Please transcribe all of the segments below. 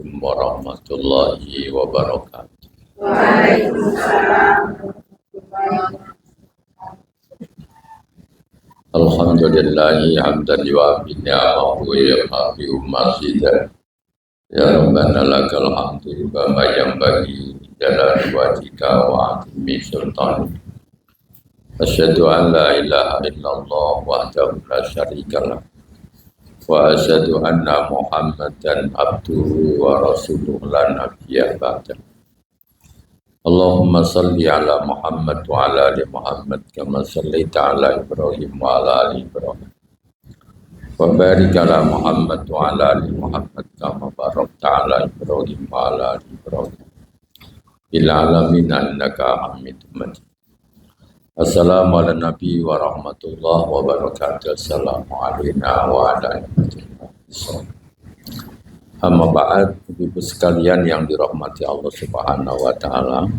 Assalamualaikum warahmatullahi wabarakatuh. Waalaikumsalam. Alhamdulillahi hamdan yuwafi ni'amahu wa yukafi mazidah. Ya Rabbana lakal hamdu kama yanbaghi jalali wajhika wa 'azimi sultanik. Asyhadu an la ilaha illallah wahdahu la syarika lah. Wa asyhadu anna Muhammadan abduhu wa rasuluhu la nabiyya ba'da. Allahumma salli ala Muhammad wa ala ali Muhammad kama sallaita ala Ibrahim wa ala ali Ibrahim. Wa barik ala Muhammad wa ala ali Muhammad kama barakta ala Ibrahim wa ala ali Ibrahim. Bil alamin innaka Hamidum Majid. Assalamu ala nabi wa rahmatullah wa barakatuh. Assalamu alayna wa ala amma ba'd, ibu sekalian yang dirahmati Allah Subhanahu wa taala.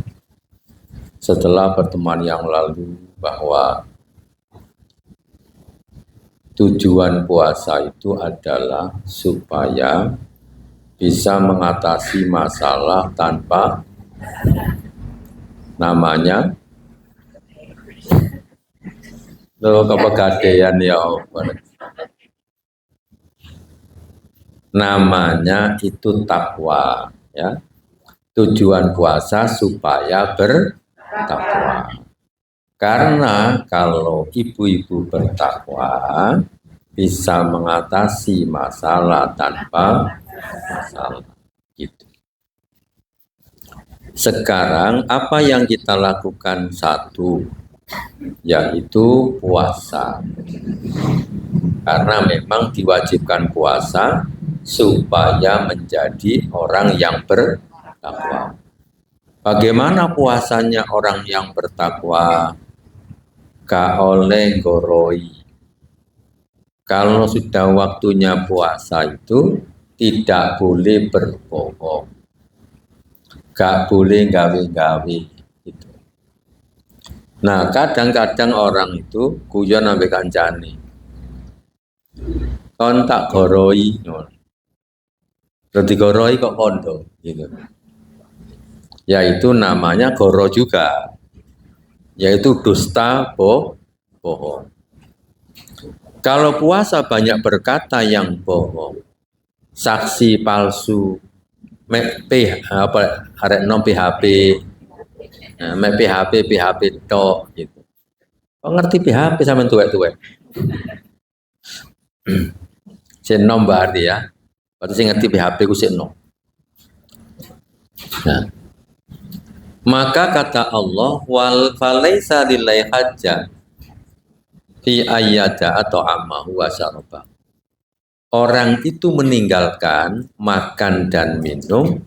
Setelah pertemuan yang lalu bahwa tujuan puasa itu adalah supaya bisa mengatasi masalah tanpa namanya kepegadaian ya Allah. Namanya itu takwa ya. Tujuan puasa supaya bertakwa. Karena kalau ibu-ibu bertakwa bisa mengatasi masalah tanpa masalah gitu. Sekarang apa yang kita lakukan? Satu, yaitu puasa. Karena memang diwajibkan puasa supaya menjadi orang yang bertakwa. Bagaimana puasanya orang yang bertakwa? Ka oleh goroi. Kalau sudah waktunya puasa itu tidak boleh berbohong, gak boleh gawe-gawe gitu. Nah kadang-kadang orang itu guyon sampai kancane, kontak goroi, berarti goroi kok kondo gitu. Yaitu namanya goro juga, yaitu dusta bohong. Kalau puasa banyak berkata yang bohong, saksi palsu, PHP, PHP tok gitu. Kok ngerti PHP sama tuwek-tuwek? Senom berarti ya. Waktu saya ngerti PHP ku senom. Nah, maka kata Allah, wal falaisa lillahi hajja fi ayyada atau amahu wa syaraba. Orang itu meninggalkan makan dan minum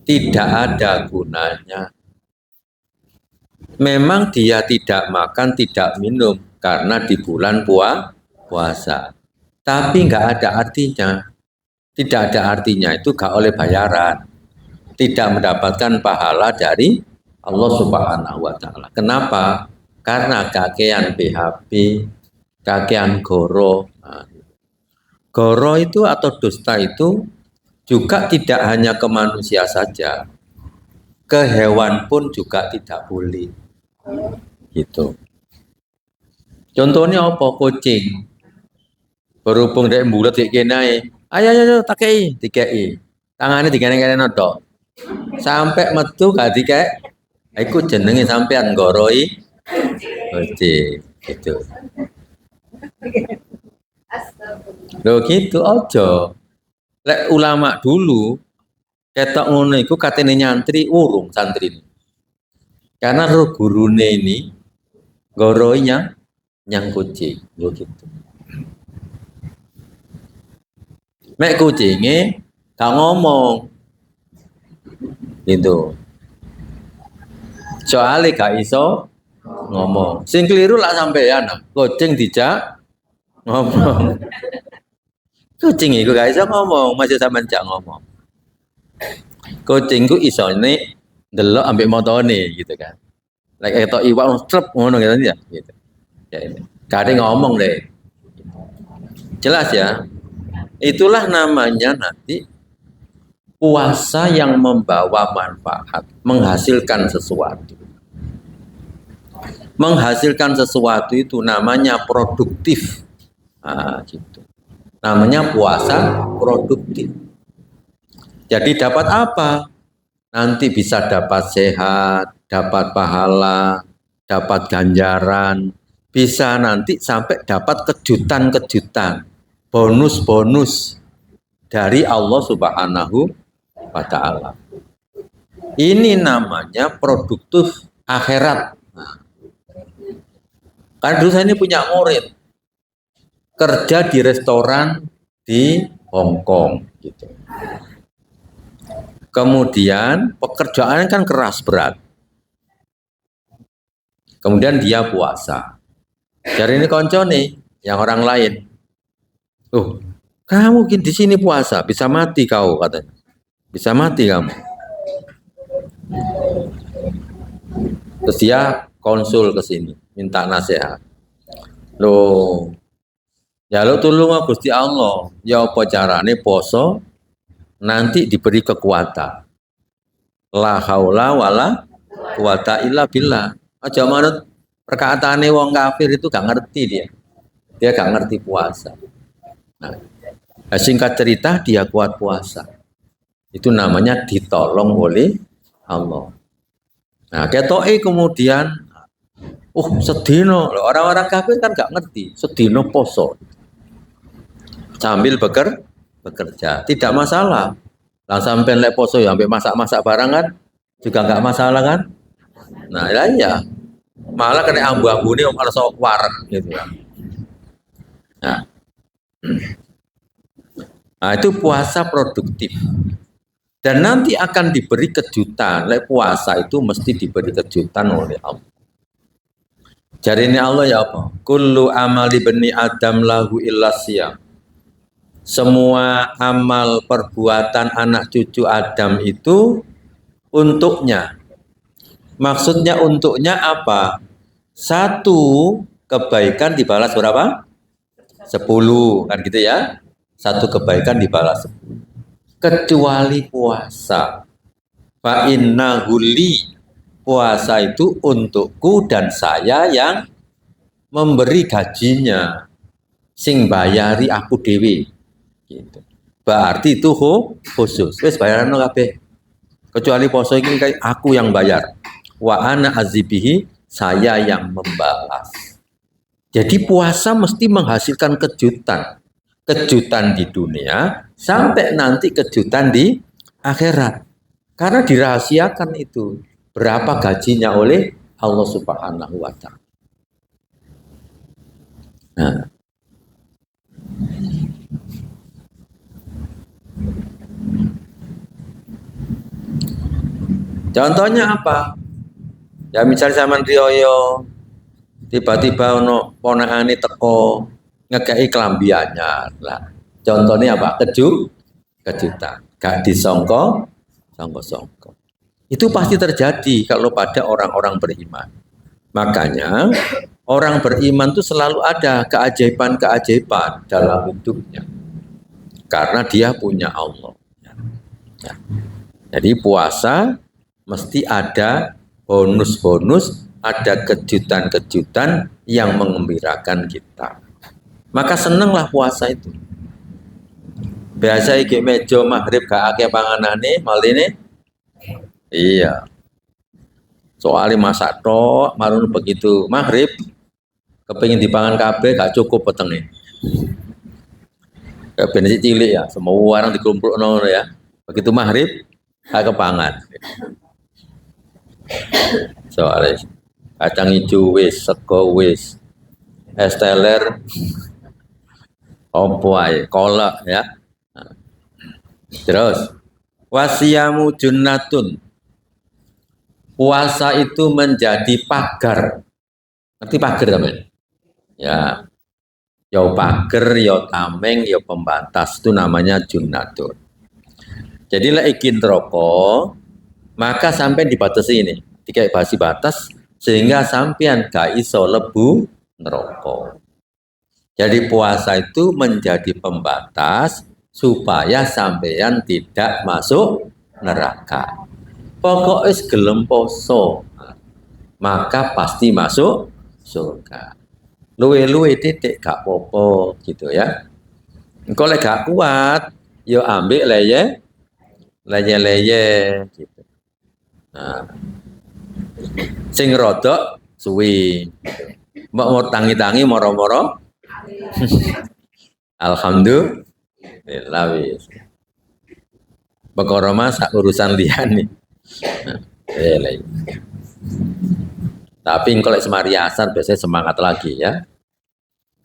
tidak ada gunanya. Memang dia tidak makan, tidak minum karena di bulan puasa. Tapi enggak ada artinya. Tidak ada artinya itu enggak oleh bayaran. Tidak mendapatkan pahala dari Allah Subhanahu wa taala. Kenapa? Karena kakean PHP, kakean goro. Goro itu atau dusta itu juga tidak hanya ke manusia saja, ke hewan pun juga tidak boleh. Gitu. Contohnya apa? Kucing. Berhubung dari bulat kayak gini, ayo takei, dikei. Tangannya dikene-kene tok. Sampai metu gak dikei. Iku jenenge sampean goroi. Kucing. Gitu. Loh gitu aja. Lek ulama dulu ketok ngono iku katene nyantri urung santri. Karena roh gurune ini goroinya nyang kucing, loh gitu. Mek kucinge gak ngomong. Gitu. Soalnya gak iso ngomong. Sing keliru lah sampean. Kucing dijak ngomong. Kucing itu gak iso ngomong, masih sampean jak ngomong. Kucingku isone ndelok ambek motone gitu kan. Lek ketok iwak strep ngono gitu ya. Gitu. Ya ini. Gak ada ngomong deh. Jelas ya? Itulah namanya nanti puasa yang membawa manfaat, menghasilkan sesuatu. Menghasilkan sesuatu itu namanya produktif. Nah, gitu. Namanya puasa produktif. Jadi dapat apa? Nanti bisa dapat sehat, dapat pahala, dapat ganjaran, bisa nanti sampai dapat kejutan-kejutan, bonus-bonus dari Allah Subhanahu wa Ta'ala. Ini namanya produktif akhirat. Nah, kan dulu saya ini punya murid kerja di restoran di Hong Kong gitu. Kemudian pekerjaannya kan keras berat. Kemudian dia puasa. Jadi ini konco nih, yang orang lain. Kamu di sini puasa, bisa mati kau katanya. Bisa mati kamu. Terus dia konsul ke sini, minta nasihat. Loh, ya lo tolong Gusti Allah, ya apa carane poso nanti diberi kekuatan. La haula wala quwata illa billah. Aja manut perkataane wong kafir itu gak ngerti dia. Dia gak ngerti puasa. Nah, singkat cerita dia kuat puasa. Itu namanya ditolong oleh Allah. Nah, ketoke kemudian sedino. Orang-orang kafir kan gak ngerti, sedino poso. Sambil bekerja, tidak masalah. Lah sampai lek poso ya sampai masak-masak barang kan juga nggak masalah kan. Nah ya malah kena ambu-ambune kalau sok wareg gitu kan. Nah itu puasa produktif dan nanti akan diberi kejutan. Lek puasa itu mesti diberi kejutan oleh Allah. Jadi ini Allah ya apa? Kullu amali bani Adam lahu illa siyam. Semua amal perbuatan anak cucu Adam itu untuknya. Maksudnya untuknya apa? 1 kebaikan dibalas berapa? 10 kan gitu ya. 1 kebaikan dibalas 10. Kecuali puasa. Fa innahu li. Puasa itu untukku dan saya yang memberi gajinya. Sing bayari aku dewi. Gitu. Berarti itu khusus. Wes bayaran kabeh. Kecuali poso ini kayak aku yang bayar. Wa ana azibihi, saya yang membalas. Jadi puasa mesti menghasilkan kejutan. Kejutan di dunia sampai nanti kejutan di akhirat. Karena dirahasiakan itu berapa gajinya oleh Allah Subhanahu wa Ta'ala. Nah, contohnya apa? Ya misal zaman riyo tiba-tiba ono ponakane teko ngekei kelambiannya lah. Contohnya apa? Kejutan. Gak disongko. Itu pasti terjadi kalau pada orang-orang beriman. Makanya orang beriman itu selalu ada keajaiban-keajaiban dalam hidupnya. Karena dia punya Allah. Ya. Jadi puasa mesti ada bonus-bonus, ada kejutan-kejutan yang mengembirakan kita. Maka senenglah puasa itu. Biasa iki meja maghrib gak akeh panganane, maline. Iya. Soalnya masak tok, marun begitu maghrib kepengin dipangan kabeh gak cukup petenge. Kayak bensin cilik ya, semua orang dikumpulno ya. Begitu maghrib gak kepangan. Soalnya kacang hijau wis, sego wis, es teler, opo ae, kolak ya. Terus wasiyamu junnatun. Puasa itu menjadi pagar. Ngerti pagar teman? Ya. Ya pagar, ya tameng, ya pembatas itu namanya junnatun. Jadi lek iki neraka, maka sampai dibatasi ini, dikai batas sehingga sampean gak iso lebu neraka. Jadi puasa itu menjadi pembatas supaya sampeyan tidak masuk neraka. Pokoknya gelem poso, maka pasti masuk surga. Luwe-luwe titik gak popo gitu ya. Engko lek gak kuat, yo ambil leye gitu. Nah, sing rodok suwi. Mbok mau tangi-tangi moro-moro. Alhamdulillah wis. Perkara masak urusan liyane. Nah, tapi kalau semari asar biasanya semangat lagi ya.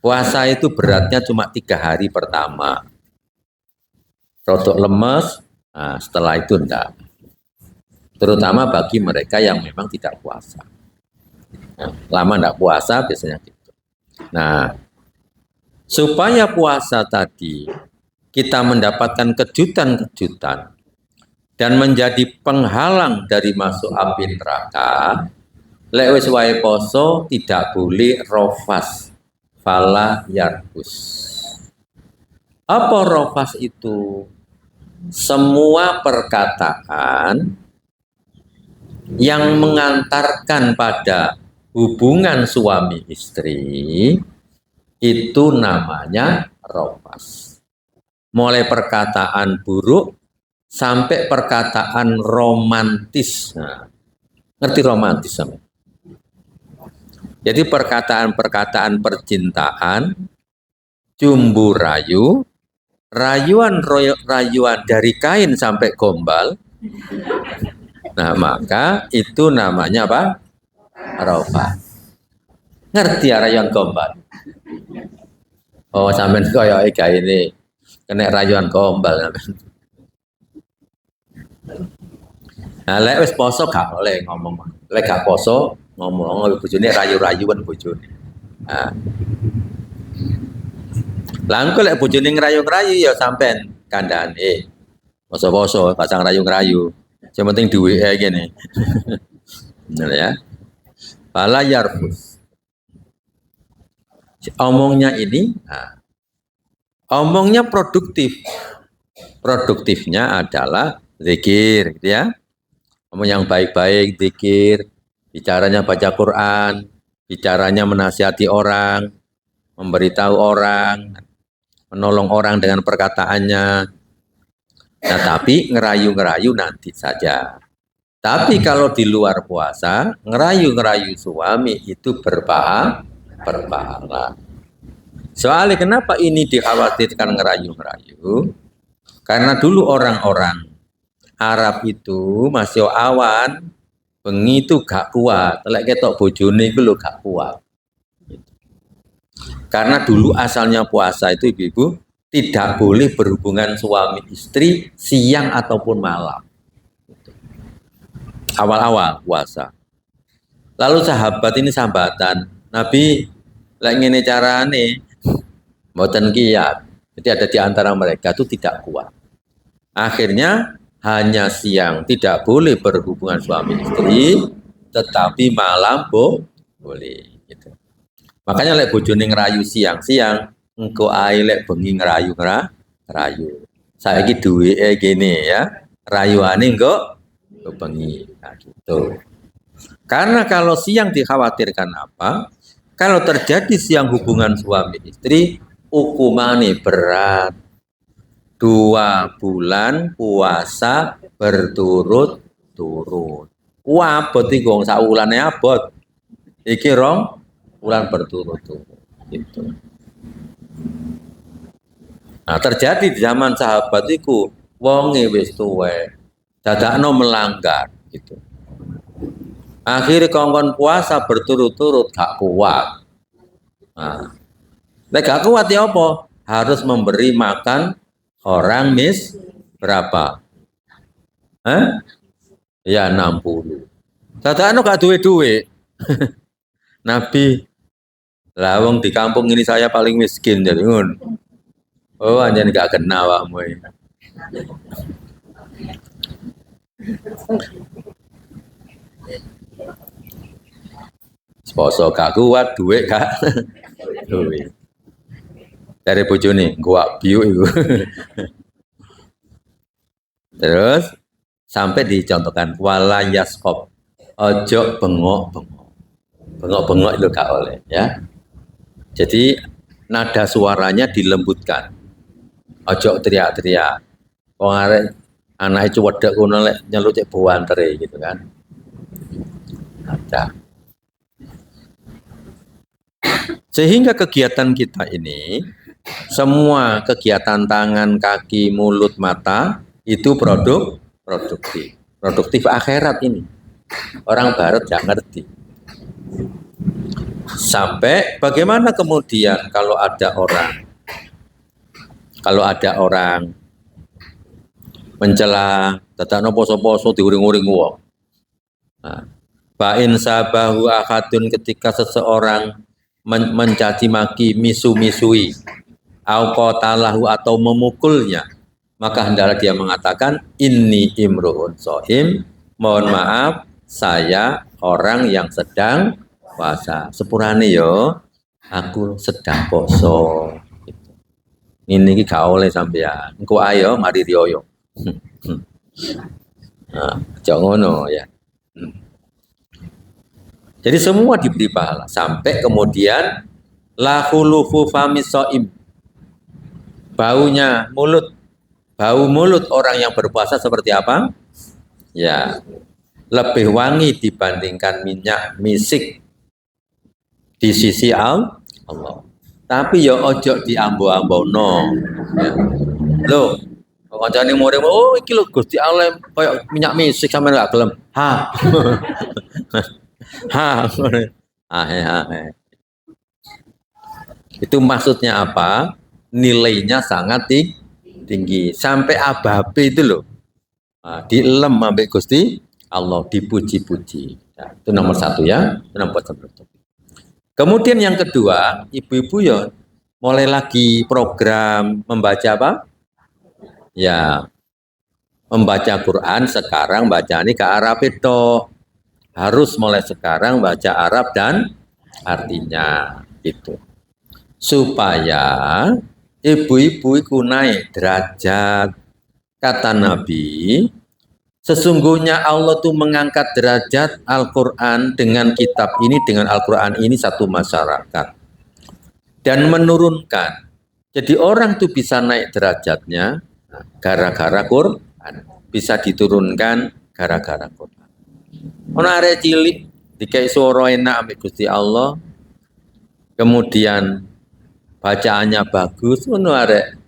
Puasa itu beratnya cuma 3 hari pertama. Rodok lemes, nah setelah itu enggak. Terutama bagi mereka yang memang tidak puasa. Nah, lama enggak puasa biasanya gitu. Nah, supaya puasa tadi kita mendapatkan kejutan-kejutan dan menjadi penghalang dari masuk api neraka, lek wis wae poso tidak boleh rofas, fala yarkus. Apa rofas itu? Semua perkataan yang mengantarkan pada hubungan suami istri itu namanya rofas. Mulai perkataan buruk sampai perkataan romantis. Nah, ngerti romantis sama? Jadi perkataan-perkataan percintaan, cumbu rayu, rayuan dari kain sampai gombal. Nah, maka itu namanya apa? Rofas. Ngerti ya rayuan gombal? Oh, sampean koyo kayak ini kena rayuan gombal sampean. Nah, lek wis poso gak oleh ngomong. Lek gak poso ngomong bojone rayu-rayuan bojone. Nah. Lah engko lek bojone ngrayu-ngrayu ya sampean kandhane. Poso-poso pasang rayu-rayu. Yang penting duwe ngene. Bener ya. Fala yarfus. Omongnya ini, nah, omongnya produktif. Produktifnya adalah zikir, gitu ya. Omong yang baik-baik, zikir, bicaranya baca Quran, bicaranya menasihati orang, memberitahu orang, menolong orang dengan perkataannya. Nah, tapi ngerayu-ngerayu nanti saja. Tapi kalau di luar puasa, ngerayu-ngerayu suami itu berpahala. Soalnya kenapa ini dikhawatirkan ngerayu-ngerayu? Karena dulu orang-orang Arab itu masih awan, bengi itu gak kuat. Lek ketok bojone iku lho gak kuat. Karena dulu asalnya puasa itu ibu-ibu tidak boleh berhubungan suami istri siang ataupun malam. Awal-awal puasa. Lalu sahabat ini sambatan, Nabi lek ngene carane mboten kiyat. Jadi ada di antara mereka itu tidak kuat. Akhirnya hanya siang tidak boleh berhubungan suami istri, tetapi malam boleh. Gitu. Makanya lek bojone ngerayu siang-siang, engko ae lek bengi ngerayu. Saiki duweke gini ya, rayuane engko bengi. Nah, gitu. Karena kalau siang dikhawatirkan apa? Kalau terjadi siang hubungan suami istri, hukumannya berat. 2 bulan puasa berturut-turut. Abot iki wong sak wulane abot. Iki 2 bulan berturut-turut. Gitu. Nah, terjadi di zaman sahabat iku wonge wis tuwek. Dadakno melanggar gitu. Akhirnya kongkon puasa berturut-turut gak kuat. Nah, gak kuat ya apa? Harus memberi makan orang berapa? Ya 60. Dadakno gak duwe-duwe. Nabi, lawang di kampung ini saya paling miskin jadi ngono. Oh, anjen gak kena awakmu. Poso gak kuat, duit gak duit. Dari bojone, gua biu iku. Terus sampai dicontohkan wala yaskop, ojo bengok-bengok. Bengok-bengok itu gak oleh ya. Jadi nada suaranya dilembutkan. Ojo teriak-teriak. Wong arek anake cuwedhek ngono lek nyeluk cek buantere gitu kan. Ada. Sehingga kegiatan kita ini semua kegiatan tangan, kaki, mulut, mata itu produktif. Produktif akhirat ini. Orang barat nggak ngerti. Sampai bagaimana kemudian kalau ada orang mencela, dadakno poso-poso diuring-uring wong. Nah, Ba'in sabahu akadun ketika seseorang mencaci maki, misu-misui, au qatalahu atau memukulnya, maka hendaklah dia mengatakan inni imru'un shaim, mohon maaf saya orang yang sedang puasa. Sepurane yo aku sedang poso. Ini gak oleh sampean. Engko ayo mari riyo. Nah, jangan ngono ya. Jadi semua diberi pahala sampai kemudian la khulufu famis shaim. Bau mulut orang yang berpuasa seperti apa? Ya, lebih wangi dibandingkan minyak misik di sisi Allah. Tapi ya ojo diambo-ambono. Ya. Loh, kancane murid, oh iki lho Gusti Allah koyo minyak misik sampean gak gelem. Ha. Itu maksudnya apa? Nilainya sangat tinggi. Sampai ababe itu loh. Nah, dielem sampai Gusti Allah dipuji-puji. Ya, itu nomor satu ya. Itu nomor satu. Kemudian yang kedua, ibu-ibu ya mulai lagi program membaca apa? Ya, membaca Quran sekarang baca ini ke Arab itu. Harus mulai sekarang baca Arab dan artinya gitu. Supaya ibu-ibu itu naik derajat. Kata Nabi, sesungguhnya Allah tuh mengangkat derajat Al-Quran dengan kitab ini, dengan Al-Quran ini satu masyarakat. Dan menurunkan. Jadi orang tuh bisa naik derajatnya gara-gara Quran. Bisa diturunkan gara-gara Quran. Ana arek cilik dikai swara enak ambek Gusti Allah. Kemudian bacaannya bagus, ngono arek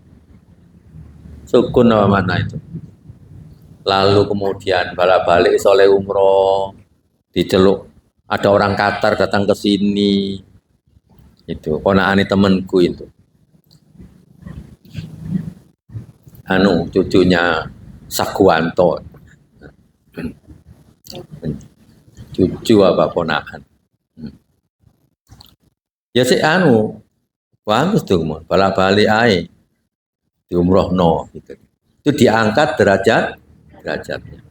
sukun apa mana itu. Lalu kemudian balik soleh umroh, diceluk ada orang Qatar datang ke sini. Itu ponakane temanku itu. Cucunya Saguanto. Cucu apa ponakan. Ya sih bagus tuh balik ae di umrohno gitu. Itu diangkat derajatnya.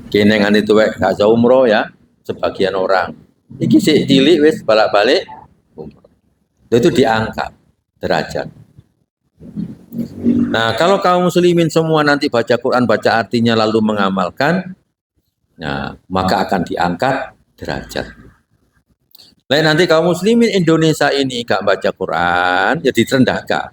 Kenengan itu gak jauh umroh ya sebagian orang. Iki sih cilik wis balik umroh. Itu diangkat derajat. Nah, kalau kaum muslimin semua nanti baca Quran, baca artinya lalu mengamalkan, nah, maka akan diangkat derajat. Lain nanti kaum muslimin Indonesia ini gak baca Quran, jadi direndahkan.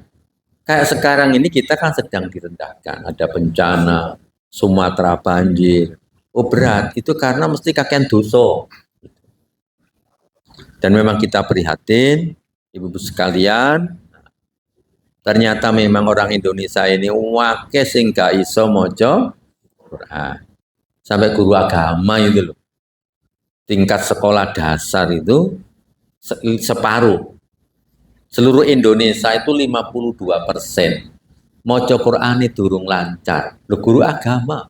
Kayak sekarang ini kita kan sedang direndahkan. Ada bencana, Sumatera banjir. Oh berat, itu karena mesti kakean dosa. Dan memang kita prihatin, ibu-ibu sekalian, ternyata memang orang Indonesia ini wake sing gak iso maca Quran. Sampai guru agama itu loh. Tingkat sekolah dasar itu separuh. Seluruh Indonesia itu 52%. Maca Quran itu durung lancar. Loh, guru agama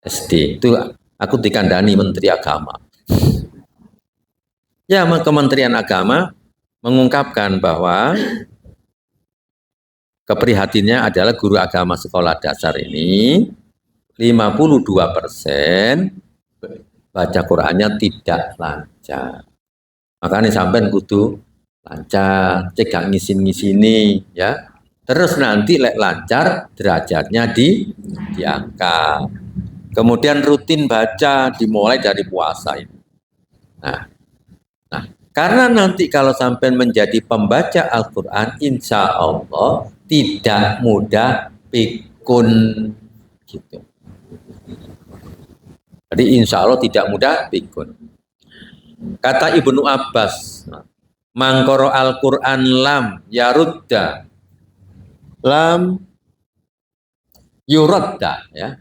SD itu aku dikandani Menteri Agama. Ya, Kementerian Agama mengungkapkan bahwa keprihatinnya adalah guru agama sekolah dasar ini 52% baca Qurannya tidak lancar. Makanya sampai kudu lancar, cek gak ngisin-ngisini ya. Terus nanti lek lancar derajatnya diangkat. Kemudian rutin baca dimulai dari puasa ini. Nah, karena nanti kalau sampai menjadi pembaca Al-Quran, insya Allah tidak mudah pikun gitu. Jadi insya Allah tidak mudah pikun. Kata Ibnu Abbas, mangkoro Al-Quran lam yarudda lam yuradda ya.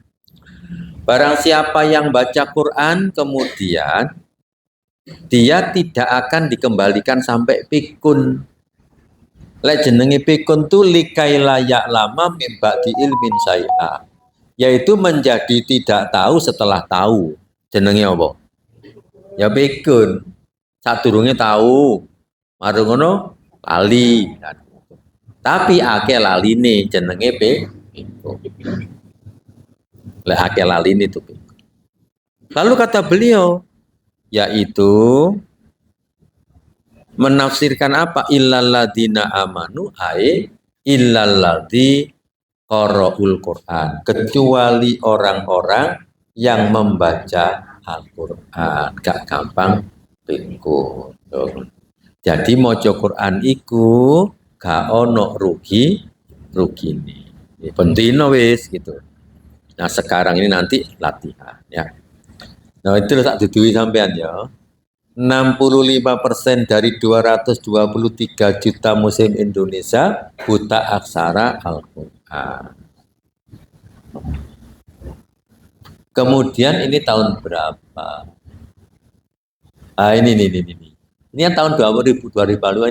Barang siapa yang baca Quran kemudian dia tidak akan dikembalikan sampai pikun. Lek jenenge pikun tu likai layak lama mimba di ilmin syai'a, yaitu menjadi tidak tahu setelah tahu. Jenenge apa? Ya pikun. Sadurunge tahu, marung ngono lali. Tapi akeh laline jenenge pikun. Lek akeh laline itu pikun. Lalu kata beliau, yaitu menafsirkan apa? Illalladzina amanu ai illalladzi qara'ul Qur'an, kecuali orang-orang yang membaca Al-Qur'an, gak gampang pikun. Jadi maca Qur'an iku gak ono rugine. Pentino wis gitu. Nah, sekarang ini nanti latihan ya. Nah, itu tak dudui sampean ya. 65% dari 223 juta muslim Indonesia buta aksara Al-Quran. Kemudian ini tahun berapa? Ini. Ini yang tahun 2025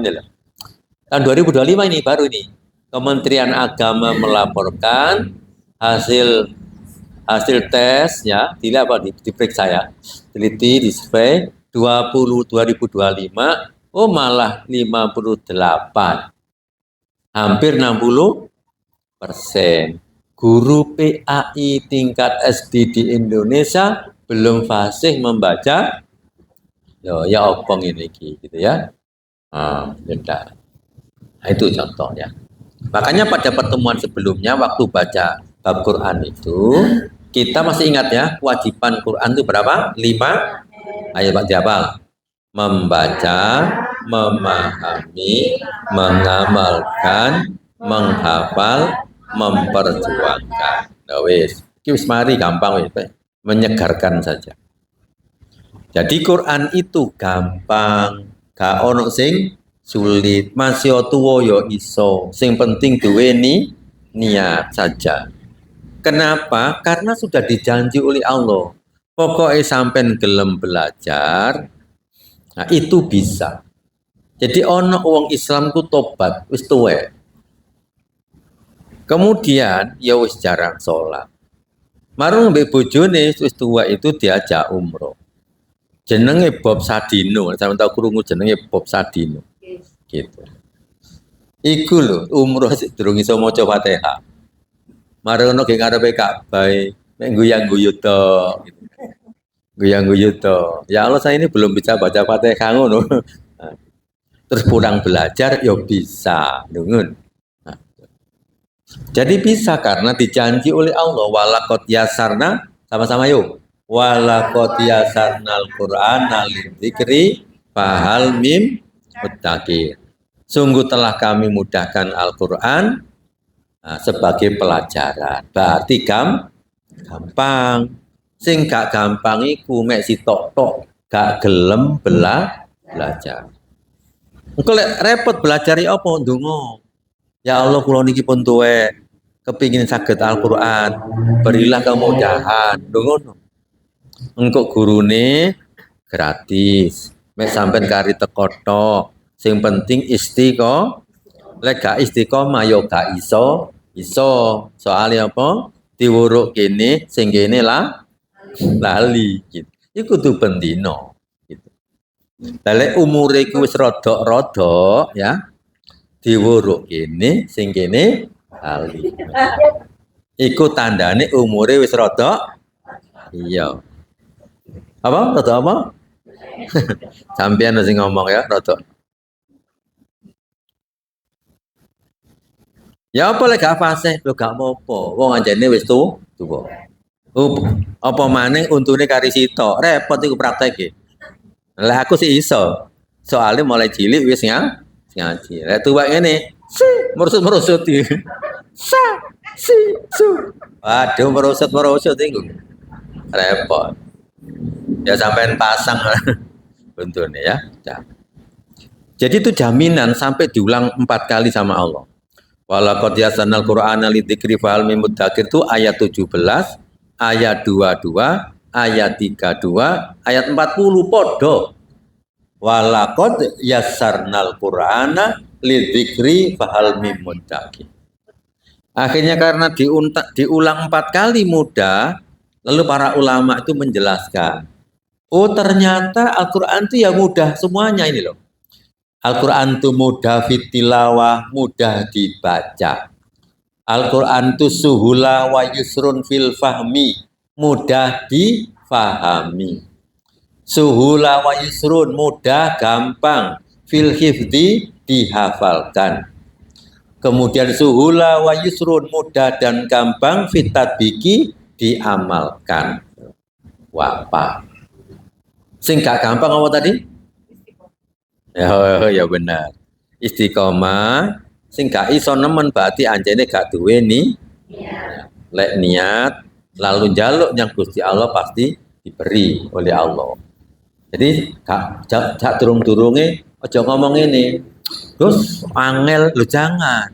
ini lah. Tahun 2025 ini baru ini. Kementerian Agama melaporkan hasil tes ya, diperiksa ya, teliti, disurvei 2025, oh malah 58, hampir 60%. Guru PAI tingkat SD di Indonesia belum fasih membaca, ya opong ini gitu ya. Nah, itu contohnya. Makanya pada pertemuan sebelumnya waktu baca bab Quran itu kita masih ingat ya, kewajiban Quran itu berapa? 5. Ayo Pak Jabal. Membaca, memahami, mengamalkan, menghafal, memperjuangkan. Nah, wis, mari gampang wis, menyegarkan saja. Jadi Quran itu gampang, gak ono sing sulit, masih tuwa yo iso. Sing penting duwe niat saja. Kenapa? Karena sudah dijanji oleh Allah. Pokoknya sampai gelem belajar, nah itu bisa. Jadi ono wong Islam ku tobat, wis tuwek. Kemudian ya wis jarang sholat. Marung mbek bojone wis tuwek itu diajak umroh. Jenenge Bob Sadino, sampeyan tau krungu jenenge Bob Sadino. Gitu. Iku lho umroh durung iso maca Fatihah. Marono ge ngarepe Ka'bah, mek guyang-guyu tok gitu. Guyang-guyu tok. Ya Allah, saya ini belum bisa baca Fatihah ngono. Terus pulang belajar ya bisa, nungun. Nah, jadi bisa karena dijanji oleh Allah walaqad yasarna, sama-sama yuk. Walaqad yasarnal Qur'ana lidzikri fahal mim muttaqin. Sungguh telah kami mudahkan Al-Qur'an sebagai pelajaran. Berarti gampang. Sing gak gampang iku mek sitok-tok gak gelem belajar. Engko lek repot belajar apa ndonga. Ya Allah, kula niki pun tuwek kepingin saged Al-Qur'an. Berilah kemudahan. Ndonga. Engko gurune gratis. Mek sampean kari teko tok. Sing penting istiqomah. Lek gak istiqomah yo gak iso. Soalnya apa? Diwuruk kene sing kene lali gitu. Iku kudu pendino gitu. Lek umure iku wis rodok-rodok ya. Diwuruk kene sing kene lali. Iku tandane umure wis rodok. Iya. Apa? Rodok apa? Sampeyan sing ngomong ya, rodok. Ya apa lek gak fasih, lho gak apa-apa. Wong anjene wis tuwa. Apa maning untune kari sitok, repot iku prakteke. Lah aku sih iso. Soalnya mulai cilik wis ngaji. Lah tuwa ngene, merusut-merusut iki. Sa si su. Waduh merusut-merusut iku. Repot. Ya sampean pasang untune ya. Jadi itu jaminan sampai diulang 4 kali sama Allah. Walaqad yasanal Qur'ana lidzikri fahal mim mudzakir itu ayat 17, ayat 22, ayat 32, ayat 40 podo. Walaqad yassarnal Qur'ana lidzikri fahal mim mudzakir. Akhirnya karena diulang 4 kali mudah, lalu para ulama itu menjelaskan, oh ternyata Al-Quran itu ya mudah semuanya ini loh. Al-Quran itu mudah fitilawah, mudah dibaca. Al-Quran itu suhula wa yusrun fil fahmi, mudah difahami. Suhula wa yusrun, mudah, gampang. Fil hifdi, dihafalkan. Kemudian suhula wa yusrun, mudah dan gampang. Fit tatbiki, diamalkan. Wapa. Sing gak gampang apa tadi? Ya benar. Istiqomah sing gak iso nemen berarti anjene gak duwe lek niat lalu jaluk yang Gusti Allah pasti diberi oleh Allah. Jadi gak durung-durunge aja ngomong ini. Terus angel lu jangan.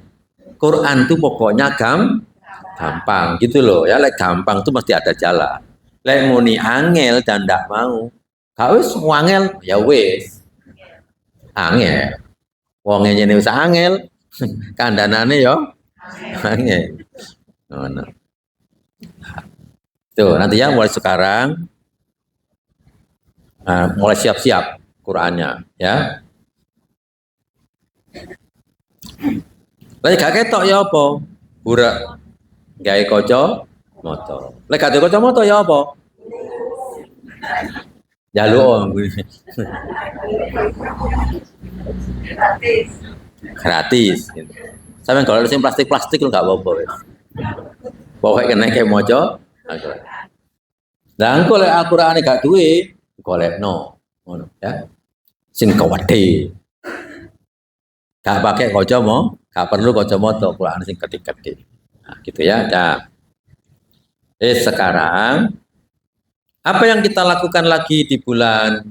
Quran tuh pokoknya gampang gitu loh ya, lek gampang tuh mesti ada jalan. Lek muni angel dan ndak mau. Gak wis angel ya wis. Angel. Wong nyene wis angel, kandhanane yo angel. Ngono. Tuh, nanti ya mulai sekarang mulai siap-siap Qur'annya ya. Lek gak ketok ya apa? Burak gawe kaca mata. Lek gak kaca mata ya apa? Jaluk gratis gitu. Sampe kalau sing plastik lu gak apa-apa wis. Pokoke kena kayak maca Al-Qur'an. Lah engko lek Al-Qur'ane gak duwe, golekno ngono ya. Sing kewedhe. Gak pakai kacamata, gak perlu kacamata Qur'an sing kedhi-kedhi. Nah, gitu ya. Nah. Sekarang apa yang kita lakukan lagi di bulan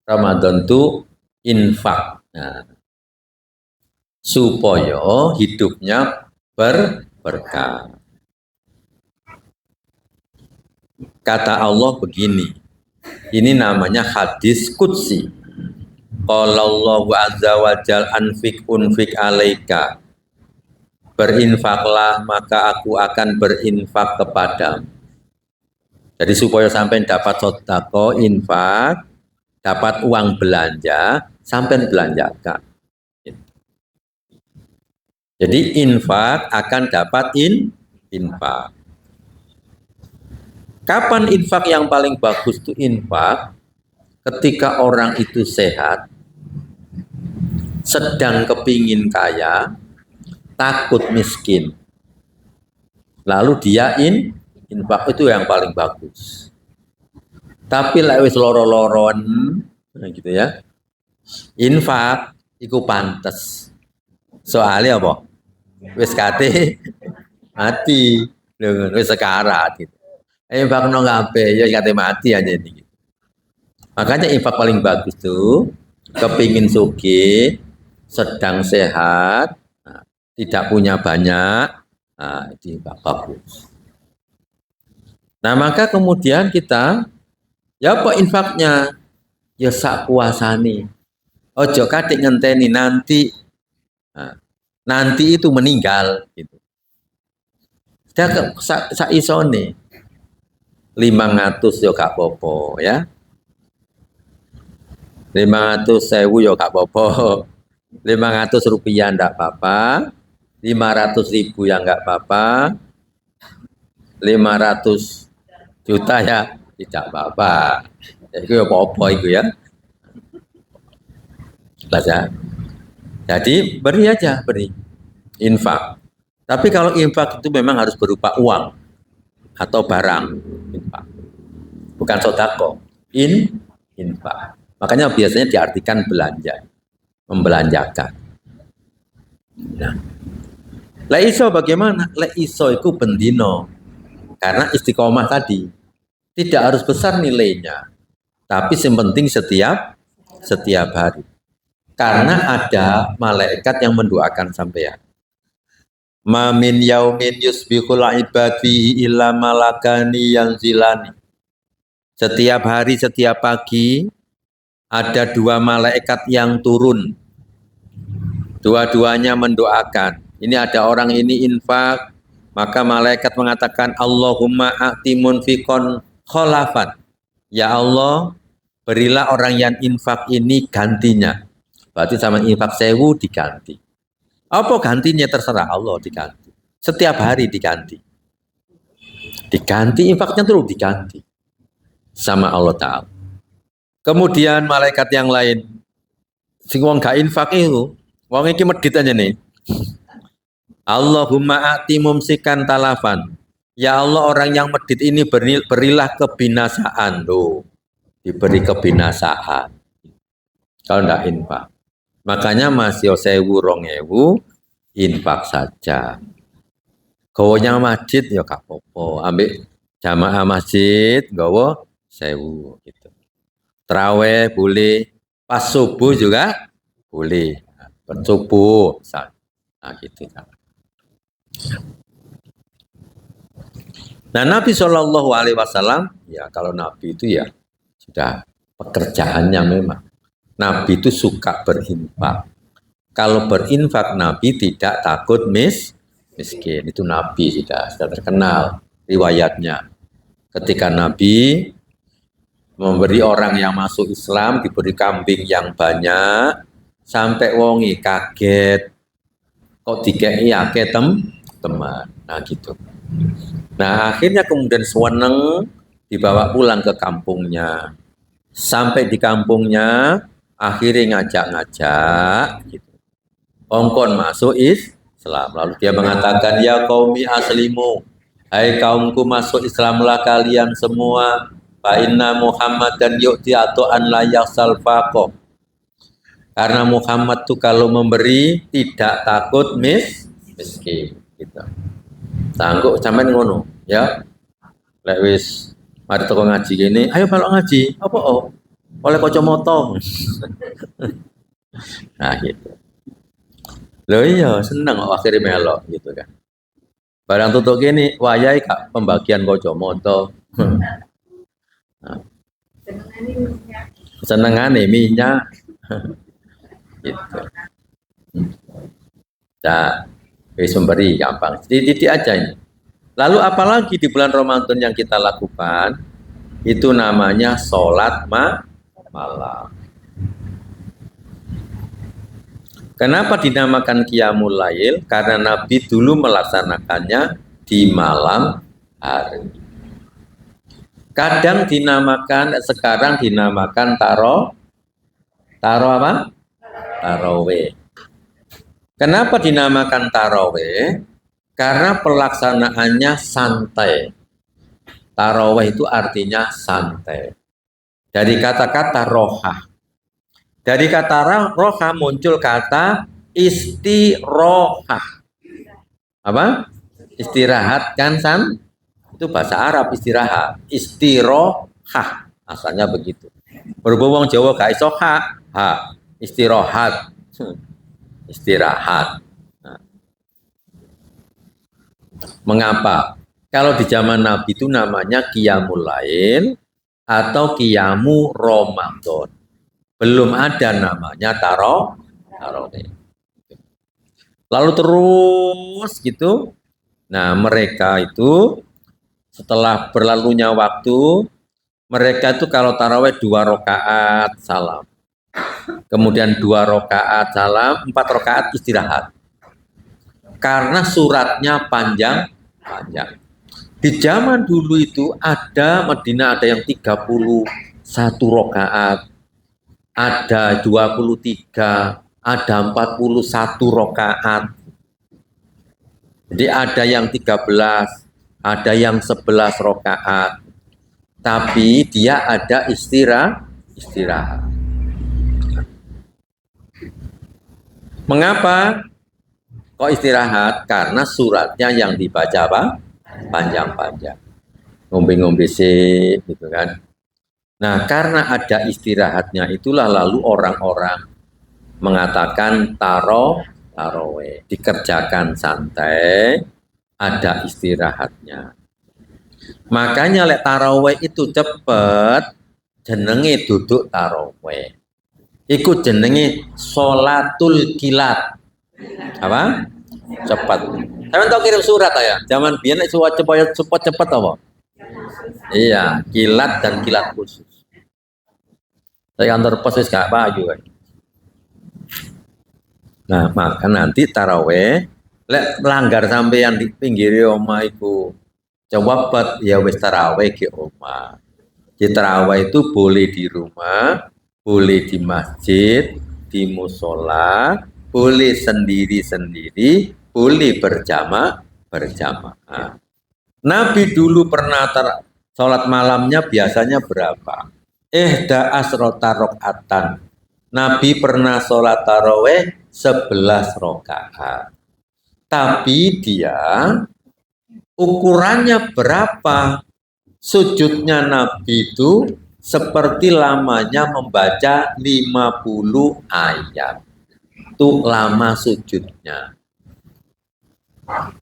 Ramadan itu infak. Nah, supaya hidupnya berkah. Kata Allah begini, ini namanya hadis qudsi. Qala Allahu azza wa jal unfik alaika. Berinfaklah maka aku akan berinfak kepadamu. Jadi supaya sampai dapat sedekah infak, dapat uang belanja, sampai belanjakan. Jadi infak akan dapat infak. Kapan infak yang paling bagus itu infak? Ketika orang itu sehat, sedang kepingin kaya, takut miskin. Lalu dia infak itu yang paling bagus. Tapi lek wis loro-loron gitu ya. Infak iku pantes. Soalnya apa? Wis kate mati. Lho wis sekarat gitu. Infak no ngape ya kate mati aja ini. Makanya infak paling bagus tuh kepingin sugih, sedang sehat, tidak punya banyak, itu bagus. Nah maka kemudian kita, ya apa infaknya? Ya sak kuasani. Ojo kadek ngenteni nanti, nanti itu meninggal. Gitu. Sak isone 500 yo gak popo ya. 500.000 yo gak popo. 500 rupiah ndak apa-apa. 500.000 ya nggak apa-apa. 500 juta ya tidak apa-apa. Itu apa-apa itu ya. Jelas ya. Jadi beri aja, beri infak. Tapi kalau infak itu memang harus berupa uang atau barang, infak. Bukan sodako, infak. Makanya biasanya diartikan belanja, membelanjakan. Nah, le iso bagaimana? Le iso itu bendino, karena istiqomah tadi tidak harus besar nilainya, tapi yang penting setiap hari. Karena ada malaikat yang mendoakan sampean. Ma min yaumin yusbihul ibadi illa malakani yanzilani. Setiap hari, setiap pagi ada dua malaikat yang turun. Dua-duanya mendoakan. Ini ada orang ini infak, maka malaikat mengatakan Allahumma a'ti munfikon kholafan. Ya Allah, berilah orang yang infak ini gantinya. Berarti sama infak 1000 diganti. Apa gantinya terserah Allah diganti. Setiap hari diganti. Diganti infaknya terus diganti sama Allah Ta'ala. Kemudian malaikat yang lain, sing wong gak infak itu, wong iki medit aja nih. Allahumma a'ti mumsikan talafan. Ya Allah, orang yang medit ini berilah kebinasaan. Loh, diberi kebinasaan. Kalau tidak infak. Makanya masih 1000 2000 infak saja. Gawonya masjid ya gak apa-apa. Ambil jamaah masjid, gawa 1000 gitu. Terawih boleh, pas subuh juga boleh. Subuh, nah gitu. Nah, Nabi Shallallahu Alaihi Wasallam, ya kalau Nabi itu ya sudah pekerjaannya memang. Nabi itu suka berinfak. Kalau berinfak Nabi tidak takut miskin. Itu Nabi sudah terkenal riwayatnya. Ketika Nabi memberi orang yang masuk Islam diberi kambing yang banyak, sampai wongi kaget. Kok dikei akeh teman. Nah gitu. Nah akhirnya kemudian seneng dibawa pulang ke kampungnya. Sampai di kampungnya akhirnya ngajak gitu. Ongkon masuk Islam. Lalu dia mengatakan, ya qaumi aslimu, hai kaumku masuk Islamlah kalian semua. Fa inna Muhammadan yu'ti ato'an la yaksal faqo. Karena Muhammad tuh kalau memberi tidak takut miskin. Gitu. Tangguh sampean ngono, ya. Lek wis mari teko ngaji gini, ayo balok ngaji. Apa oh? Oleh kacamata. Nah gitu. Loh iya seneng kok akhirnya melok gitu kan. Barang tutup gini, wayai kak pembagian kacamata. Nah. Senengane minyak. Gitu. Nah, wis memberi gampang. Titik aja ini. Lalu apalagi di bulan Ramadan yang kita lakukan, itu namanya sholat malam. Kenapa dinamakan Qiyamul Lail? Karena Nabi dulu melaksanakannya di malam hari. Kadang dinamakan, sekarang dinamakan tarawih apa? Tarawih. Kenapa dinamakan tarawih? Karena pelaksanaannya santai. Tarawih itu artinya santai. Dari kata-kata rohah. Dari kata rohah muncul kata istirohah. Apa? Istirahat kan san? Itu bahasa Arab istirahat. Istirohah. Asalnya begitu. Berhubung Jawa gak iso ha. Istirahat. Istirahat. Nah. Mengapa? Kalau di zaman Nabi itu namanya Qiyamul Lail atau Qiyamu Ramadan. Belum ada namanya tarawih. Lalu terus gitu. Nah, mereka itu setelah berlalunya waktu, mereka itu kalau tarawih 2 rakaat salam. Kemudian 2 rakaat salam, 4 rakaat istirahat. Karena suratnya panjang. Di zaman dulu itu ada Madinah ada yang 31 rakaat. Ada 23, ada 41 rakaat. Jadi ada yang 13, ada yang 11 rakaat. Tapi dia ada istirahat. Mengapa kok istirahat? Karena suratnya yang dibaca apa? Panjang-panjang. Ngombe-ngombe sih, gitu kan. Nah, karena ada istirahatnya itulah lalu orang-orang mengatakan taraweh, dikerjakan santai, ada istirahatnya. Makanya lek taraweh itu cepet, jenenge duduk taraweh. Iku jenenge sholatul kilat. Apa? Cepat. Sampeyan tau kirim surat ya? Zaman biyen nek cepet apa? Iya, kilat dan kilat khusus. Saya kantor pos wis gak payu. Nah, maka nanti taraweh lek melanggar sampeyan di pinggir omah iku cepet ya wis taraweh di omah. Di taraweh itu boleh di rumah, boleh di masjid, di musola, boleh sendiri-sendiri, boleh berjamaah. Nabi dulu pernah sholat malamnya biasanya berapa? Ihda asrota rokatan. Nabi pernah sholat taraweh 11 rakaat. Tapi dia ukurannya berapa? Sujudnya Nabi itu seperti lamanya membaca 50 ayat. Itu lama sujudnya.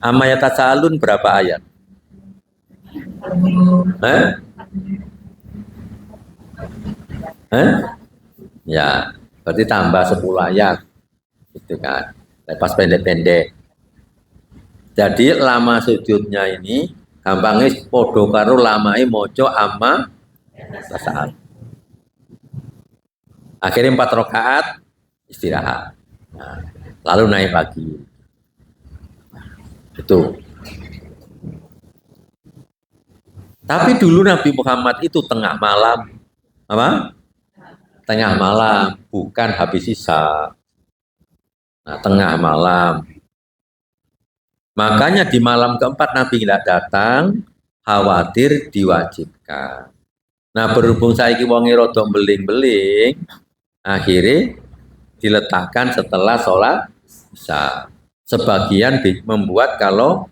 Amma yatasaalun berapa ayat? Ya, berarti tambah 10 ayat. Gitu kan. Lepas pendek-pendek. Jadi lama sujudnya ini gampangnya podo karo lamai mojo amma saat. Akhirnya 4 rakaat istirahat. Nah, lalu naik lagi. Itu. Tapi dulu Nabi Muhammad itu tengah malam. Apa? Tengah malam, bukan habis isya. Nah, tengah malam. Makanya di malam keempat Nabi tidak datang, khawatir diwajibkan. Nah, berhubung saya wonge rodok beling-beling, akhirnya diletakkan setelah sholat isya. Sebagian membuat kalau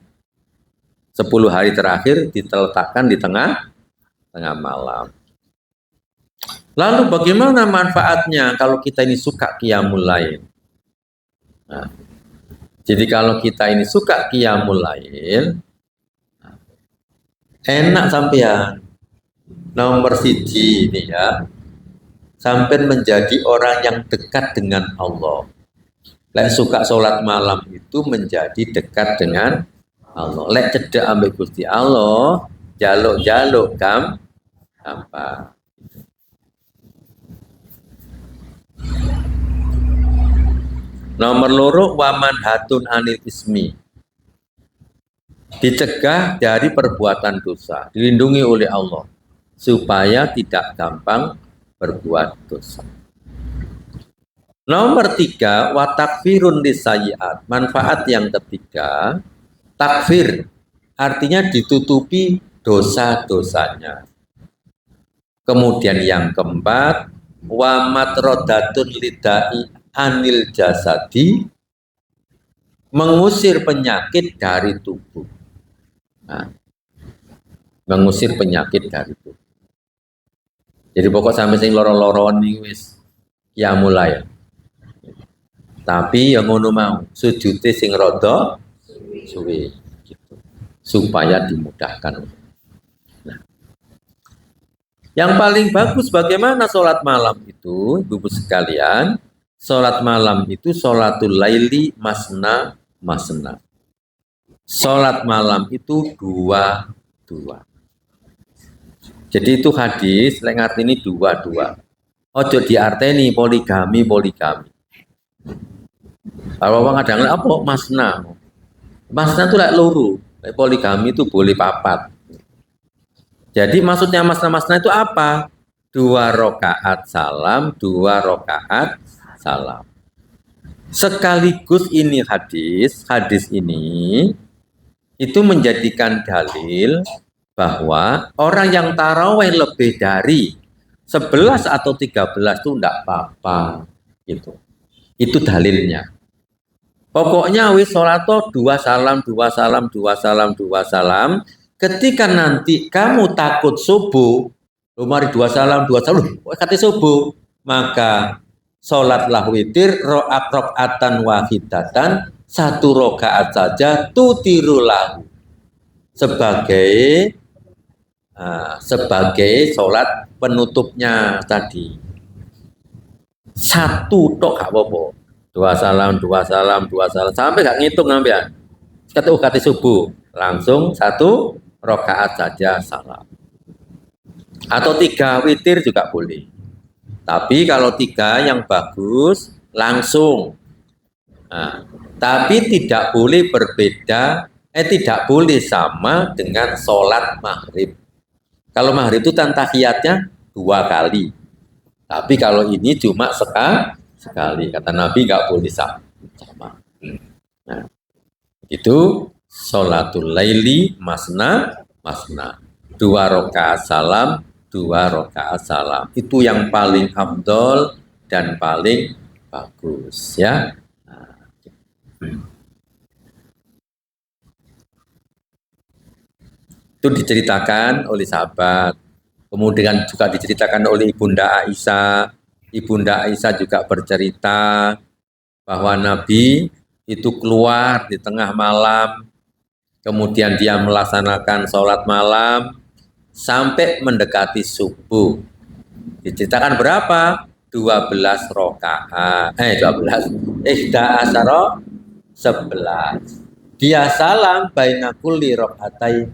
10 hari terakhir diletakkan di tengah malam. Lalu bagaimana manfaatnya kalau kita ini suka qiyamul lail? Nah, jadi kalau kita ini suka qiyamul lail, enak sampean. Nomor 1 ini ya, sampai menjadi orang yang dekat dengan Allah. Lek suka sholat malam itu menjadi dekat dengan Allah. Lek cedek ambek Gusti Allah, jaluk-jaluk gampang. Nomor loro waman hatun anil ismi. Dicegah dari perbuatan dosa, dilindungi oleh Allah supaya tidak gampang berbuat dosa. Nomor 3 watakfirun lisayiat. Manfaat yang ketiga, takfir artinya ditutupi dosa-dosanya. Kemudian yang keempat wa matrodatun lidai anil jasadi, mengusir penyakit dari tubuh. Nah, mengusir penyakit dari tubuh. Jadi pokok sampai sing loro-loro nih wis ya mulai. Tapi yang ngono mau sujute sing rada suwe gitu. Supaya dimudahkan. Nah, yang paling bagus bagaimana sholat malam itu, Ibu sekalian? Sholat malam itu sholatul laili masna. Sholat malam itu 2. Jadi itu hadis, lek ngartini 2. Ojo diarteni poligami. Kalau orang kadang apa masna itu lek loro, lek poligami itu boleh 4. Jadi maksudnya masna itu apa? 2 rakaat salam, 2 rakaat salam. Sekaligus ini hadis ini itu menjadikan dalil bahwa orang yang tarawih lebih dari 11 atau 13 itu enggak apa-apa gitu. Itu dalilnya. Pokoknya wis sholat dua salam, dua salam, dua salam, dua salam. Ketika nanti kamu takut subuh, mari dua salam, kata subuh, maka sholatlah witir ro'atan wahidatan, satu rokaat saja tutirulahu sebagai sholat penutupnya tadi. Satu tok gak apa-apa. Dua salam, dua salam, dua salam. Sampai gak ngitung sampean. Kata subuh. Langsung satu rakaat saja salam. Atau 3 witir juga boleh. Tapi kalau 3 yang bagus, langsung. Nah, tapi tidak boleh berbeda, tidak boleh sama dengan sholat maghrib. Kalau maghrib itu tahiyatnya 2 kali. Tapi kalau ini cuma sekali. Kata Nabi nggak boleh sama. Nah, itu sholatul laili masna. 2 rakaat salam, 2 rakaat salam. Itu yang paling afdol dan paling bagus ya. Itu diceritakan oleh sahabat. Kemudian juga diceritakan oleh Ibunda Aisyah. Ibunda Aisyah juga bercerita bahwa Nabi itu keluar di tengah malam, kemudian dia melaksanakan sholat malam sampai mendekati subuh. Diceritakan berapa? 12 rakaat. 11. Dia salam baina kulli rakaatain.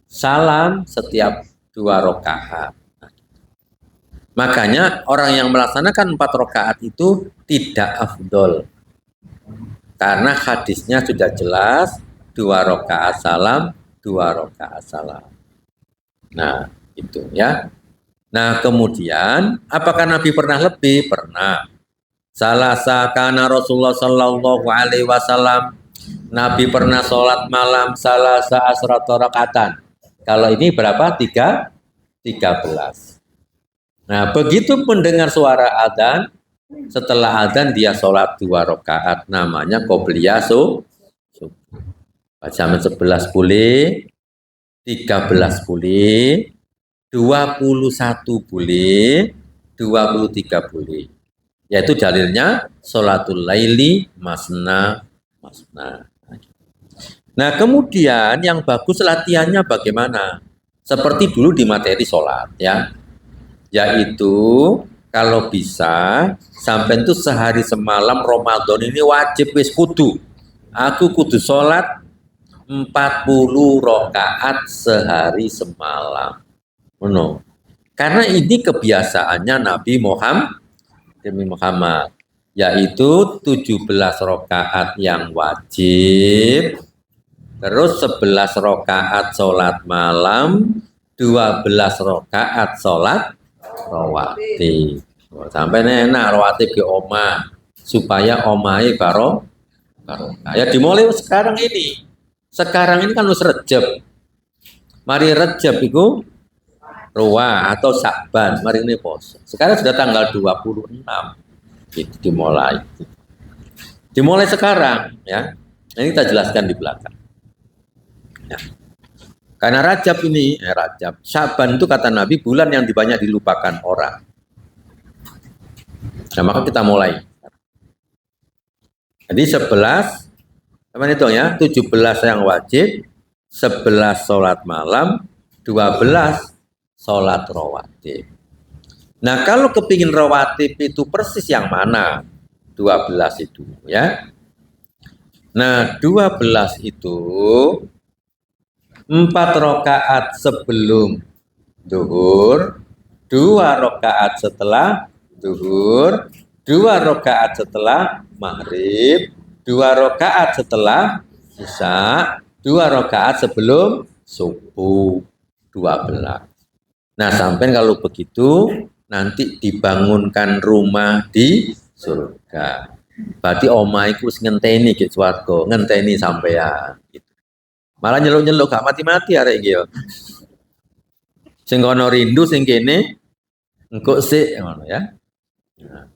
Salam setiap 2 rakaat. Makanya orang yang melaksanakan 4 rakaat itu tidak afdol. Karena hadisnya sudah jelas 2 rakaat salam, 2 rakaat salam. Nah, itu ya. Nah, kemudian apakah Nabi pernah lebih? Pernah. Salasa kana Rasulullah sallallahu alaihi wasallam. Nabi pernah sholat malam salasa asrata rakaatan. Kalau ini berapa? 13. Nah, begitu mendengar suara adzan, setelah adzan dia sholat 2 rakaat, namanya qobliyah subuh. Jam 11 boleh, 13 boleh, 21 boleh, 23 boleh. Yaitu dalilnya sholatul laili masna. Nah, kemudian yang bagus latihannya bagaimana? Seperti dulu di materi sholat ya. Yaitu kalau bisa sampai itu sehari semalam Ramadan ini wajib wis kudu. Aku kudu sholat 40 rakaat sehari semalam. No. Karena ini kebiasaannya Nabi Muhammad, yaitu 17 rakaat yang wajib, terus 11 rakaat sholat malam, 12 rakaat sholat rawatib. Sampai enak rawatib ke omah supaya omai barokah. Ya dimulai sekarang ini. Sekarang ini kan harus Rejab. Mari Rejab itu Ruwa atau Sya'ban, mari ini poso. Sekarang sudah tanggal 26. Itu dimulai. Dimulai sekarang ya. Ini kita jelaskan di belakang. Ya. Karena Rajab ini, Rajab, Sya'ban itu kata Nabi bulan yang banyak dilupakan orang. Nah, maka kita mulai. Jadi 11, teman hitung ya, 17 yang wajib, 11 sholat malam, 12 sholat rawatib. Nah, kalau kepingin rawatib itu persis yang mana? 12 itu ya. Nah, 12 itu 4 rakaat sebelum zuhur, 2 rakaat setelah zuhur, 2 rakaat setelah maghrib, 2 rakaat setelah isya, 2 rakaat sebelum subuh, 12. Nah, sampai kalau begitu nanti dibangunkan rumah di surga. Berarti omah iku wis ngenteni ke swarga, ngenteni sampean gitu. Malah nyeluk-nyeluk gak mati-mati arek iki yo. Sing kono rindu sing kene engko sik ngono ya.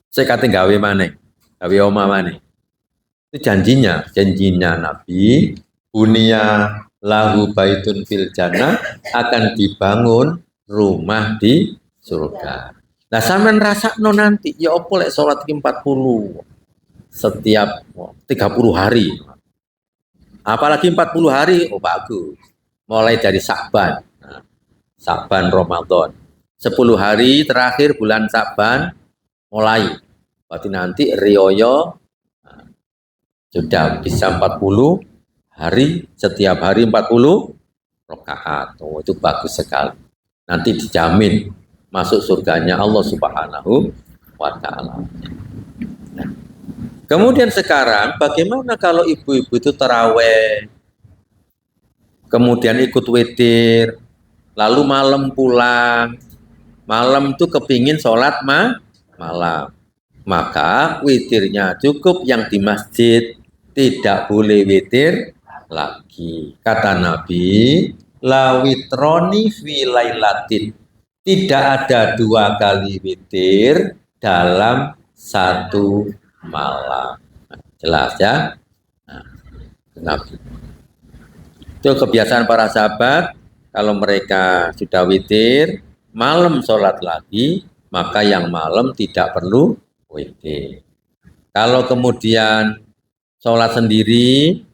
Sik kate gawe maneh. Gawe omah maneh. Itu janjinya Nabi, bunia lahu baitun fil jannah, akan dibangun rumah di surga. Nah, sampean rasakno nanti ya opo lek salat ki 40 setiap 30 hari. Apalagi 40 hari, oh bagus. Mulai dari Sa'ban. Nah, Sa'ban Ramadan. 10 hari terakhir bulan Sa'ban mulai. Berarti nanti Rioyo sudah bisa 40 hari, setiap hari 40 rakaat. Oh, itu bagus sekali. Nanti dijamin masuk surganya Allah Subhanahu wa Ta'ala. Nah, kemudian sekarang bagaimana kalau ibu-ibu itu taraweh, kemudian ikut witir, lalu malam pulang, malam itu kepingin sholat malam, maka witirnya cukup yang di masjid, tidak boleh witir lagi. Kata Nabi, la witroni fi lailatin, tidak ada 2 kali witir dalam 1 malam. Jelas ya? Nabi. Itu kebiasaan para sahabat, kalau mereka sudah witir, malam sholat lagi, maka yang malam tidak perlu witir. Kalau kemudian sholat sendiri,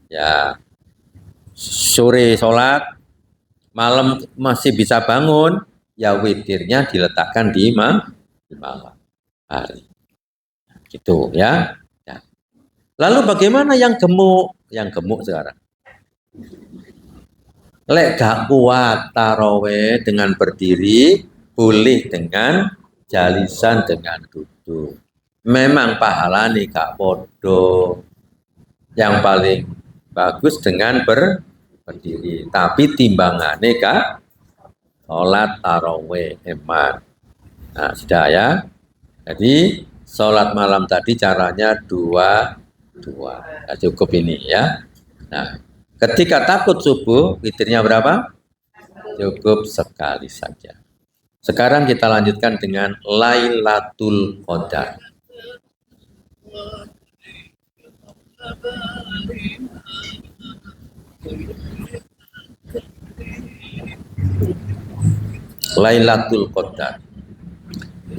ya sore sholat, malam masih bisa bangun, ya witirnya diletakkan di malam hari. Gitu ya. Lalu bagaimana yang gemuk? Yang gemuk sekarang. Lek gak kuat taraweh dengan berdiri, boleh dengan jalisan, dengan duduk. Memang pahala nih gak podo. Yang paling bagus dengan berdiri. Tapi timbangannya gak sholat taraweh hemat. Nah, sudah ya. Jadi sholat malam tadi caranya 2. Nah, cukup ini ya. Nah, ketika takut subuh, witirnya berapa? Cukup sekali saja. Sekarang kita lanjutkan dengan Lailatul Qadar. Lailatul Qadar.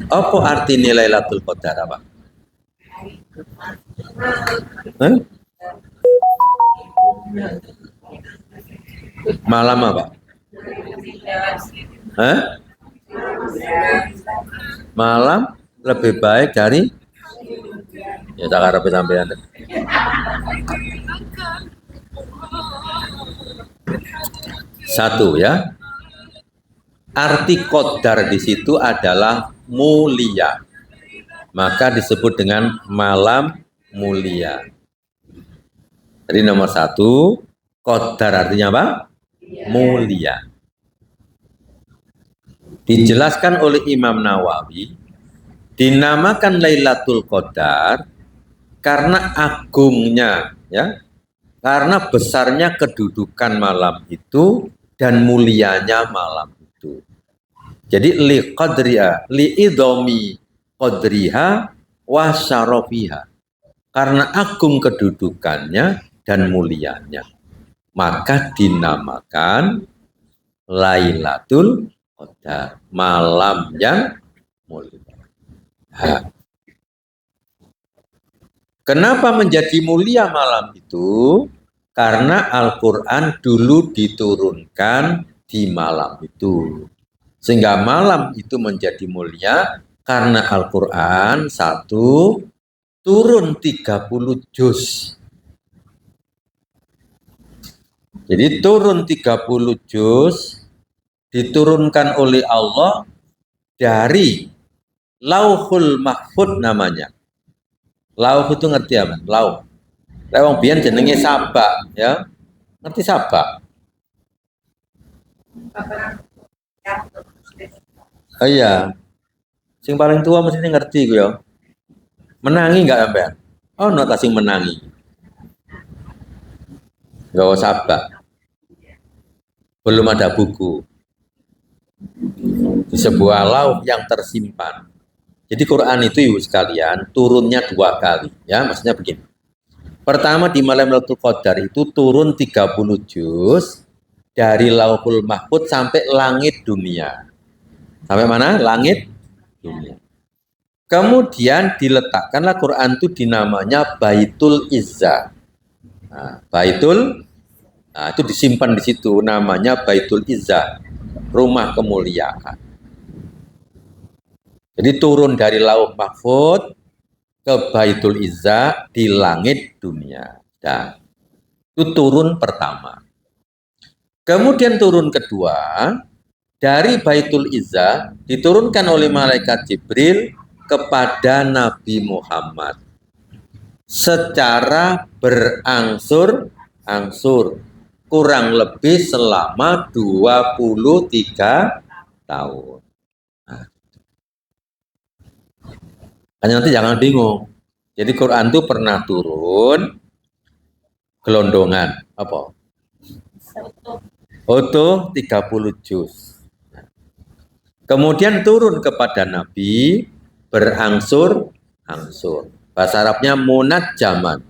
Apa artinya Lailatul Qadar apa? Malam apa? Malam lebih baik dari ya tak harap sampean. Satu ya. Arti qadar di situ adalah mulia. Maka disebut dengan malam mulia. Jadi nomor 1, qadar artinya apa? Mulia. Dijelaskan oleh Imam Nawawi, dinamakan Lailatul Qadar karena agungnya, ya, karena besarnya kedudukan malam itu dan mulianya malam itu. Jadi li qadriha, li idhomi qadriha wa syarafiha. Karena agung kedudukannya dan mulianya, maka dinamakan Lailatul Qadar, malam yang mulia. Kenapa menjadi mulia malam itu? Karena Al-Quran dulu diturunkan di malam itu. Sehingga malam itu menjadi mulia karena Al-Quran 1 turun 30 juz. Jadi turun 30 juz diturunkan oleh Allah dari Lauhul Mahfud namanya. Lauh itu ngerti apa? Lauh. Lewang biyen jenenge sabak, ya. Ngerti sabak? Oh iya. Sing paling tua mesti ngerti ku ya. Menangi enggak sampean? Oh, nota sing menangi. nggak usah sabak, belum ada buku. Di sebuah lauk yang tersimpan. Jadi Quran itu ibu sekalian turunnya 2 kali, ya maksudnya begini. Pertama di malam Lailatul Qadar itu turun 30 juz dari Lauhul Mahfuz sampai langit dunia. Sampai mana? Langit dunia. Kemudian diletakkanlah Quran itu dinamanya Baitul Izzah. Nah, itu disimpan di situ namanya Baitul Izzah, rumah kemuliaan. Jadi turun dari Lauh Mahfuz ke Baitul Izzah di langit dunia. Nah, itu turun pertama. Kemudian turun kedua, dari Baitul Izzah diturunkan oleh malaikat Jibril kepada Nabi Muhammad secara berangsur-angsur kurang lebih selama 23 tahun. Nah, nanti jangan bingung. Jadi Quran itu pernah turun gelondongan apa? Utuh 30 juz. Kemudian turun kepada Nabi berangsur-angsur. Bahasa Arabnya munajjaman,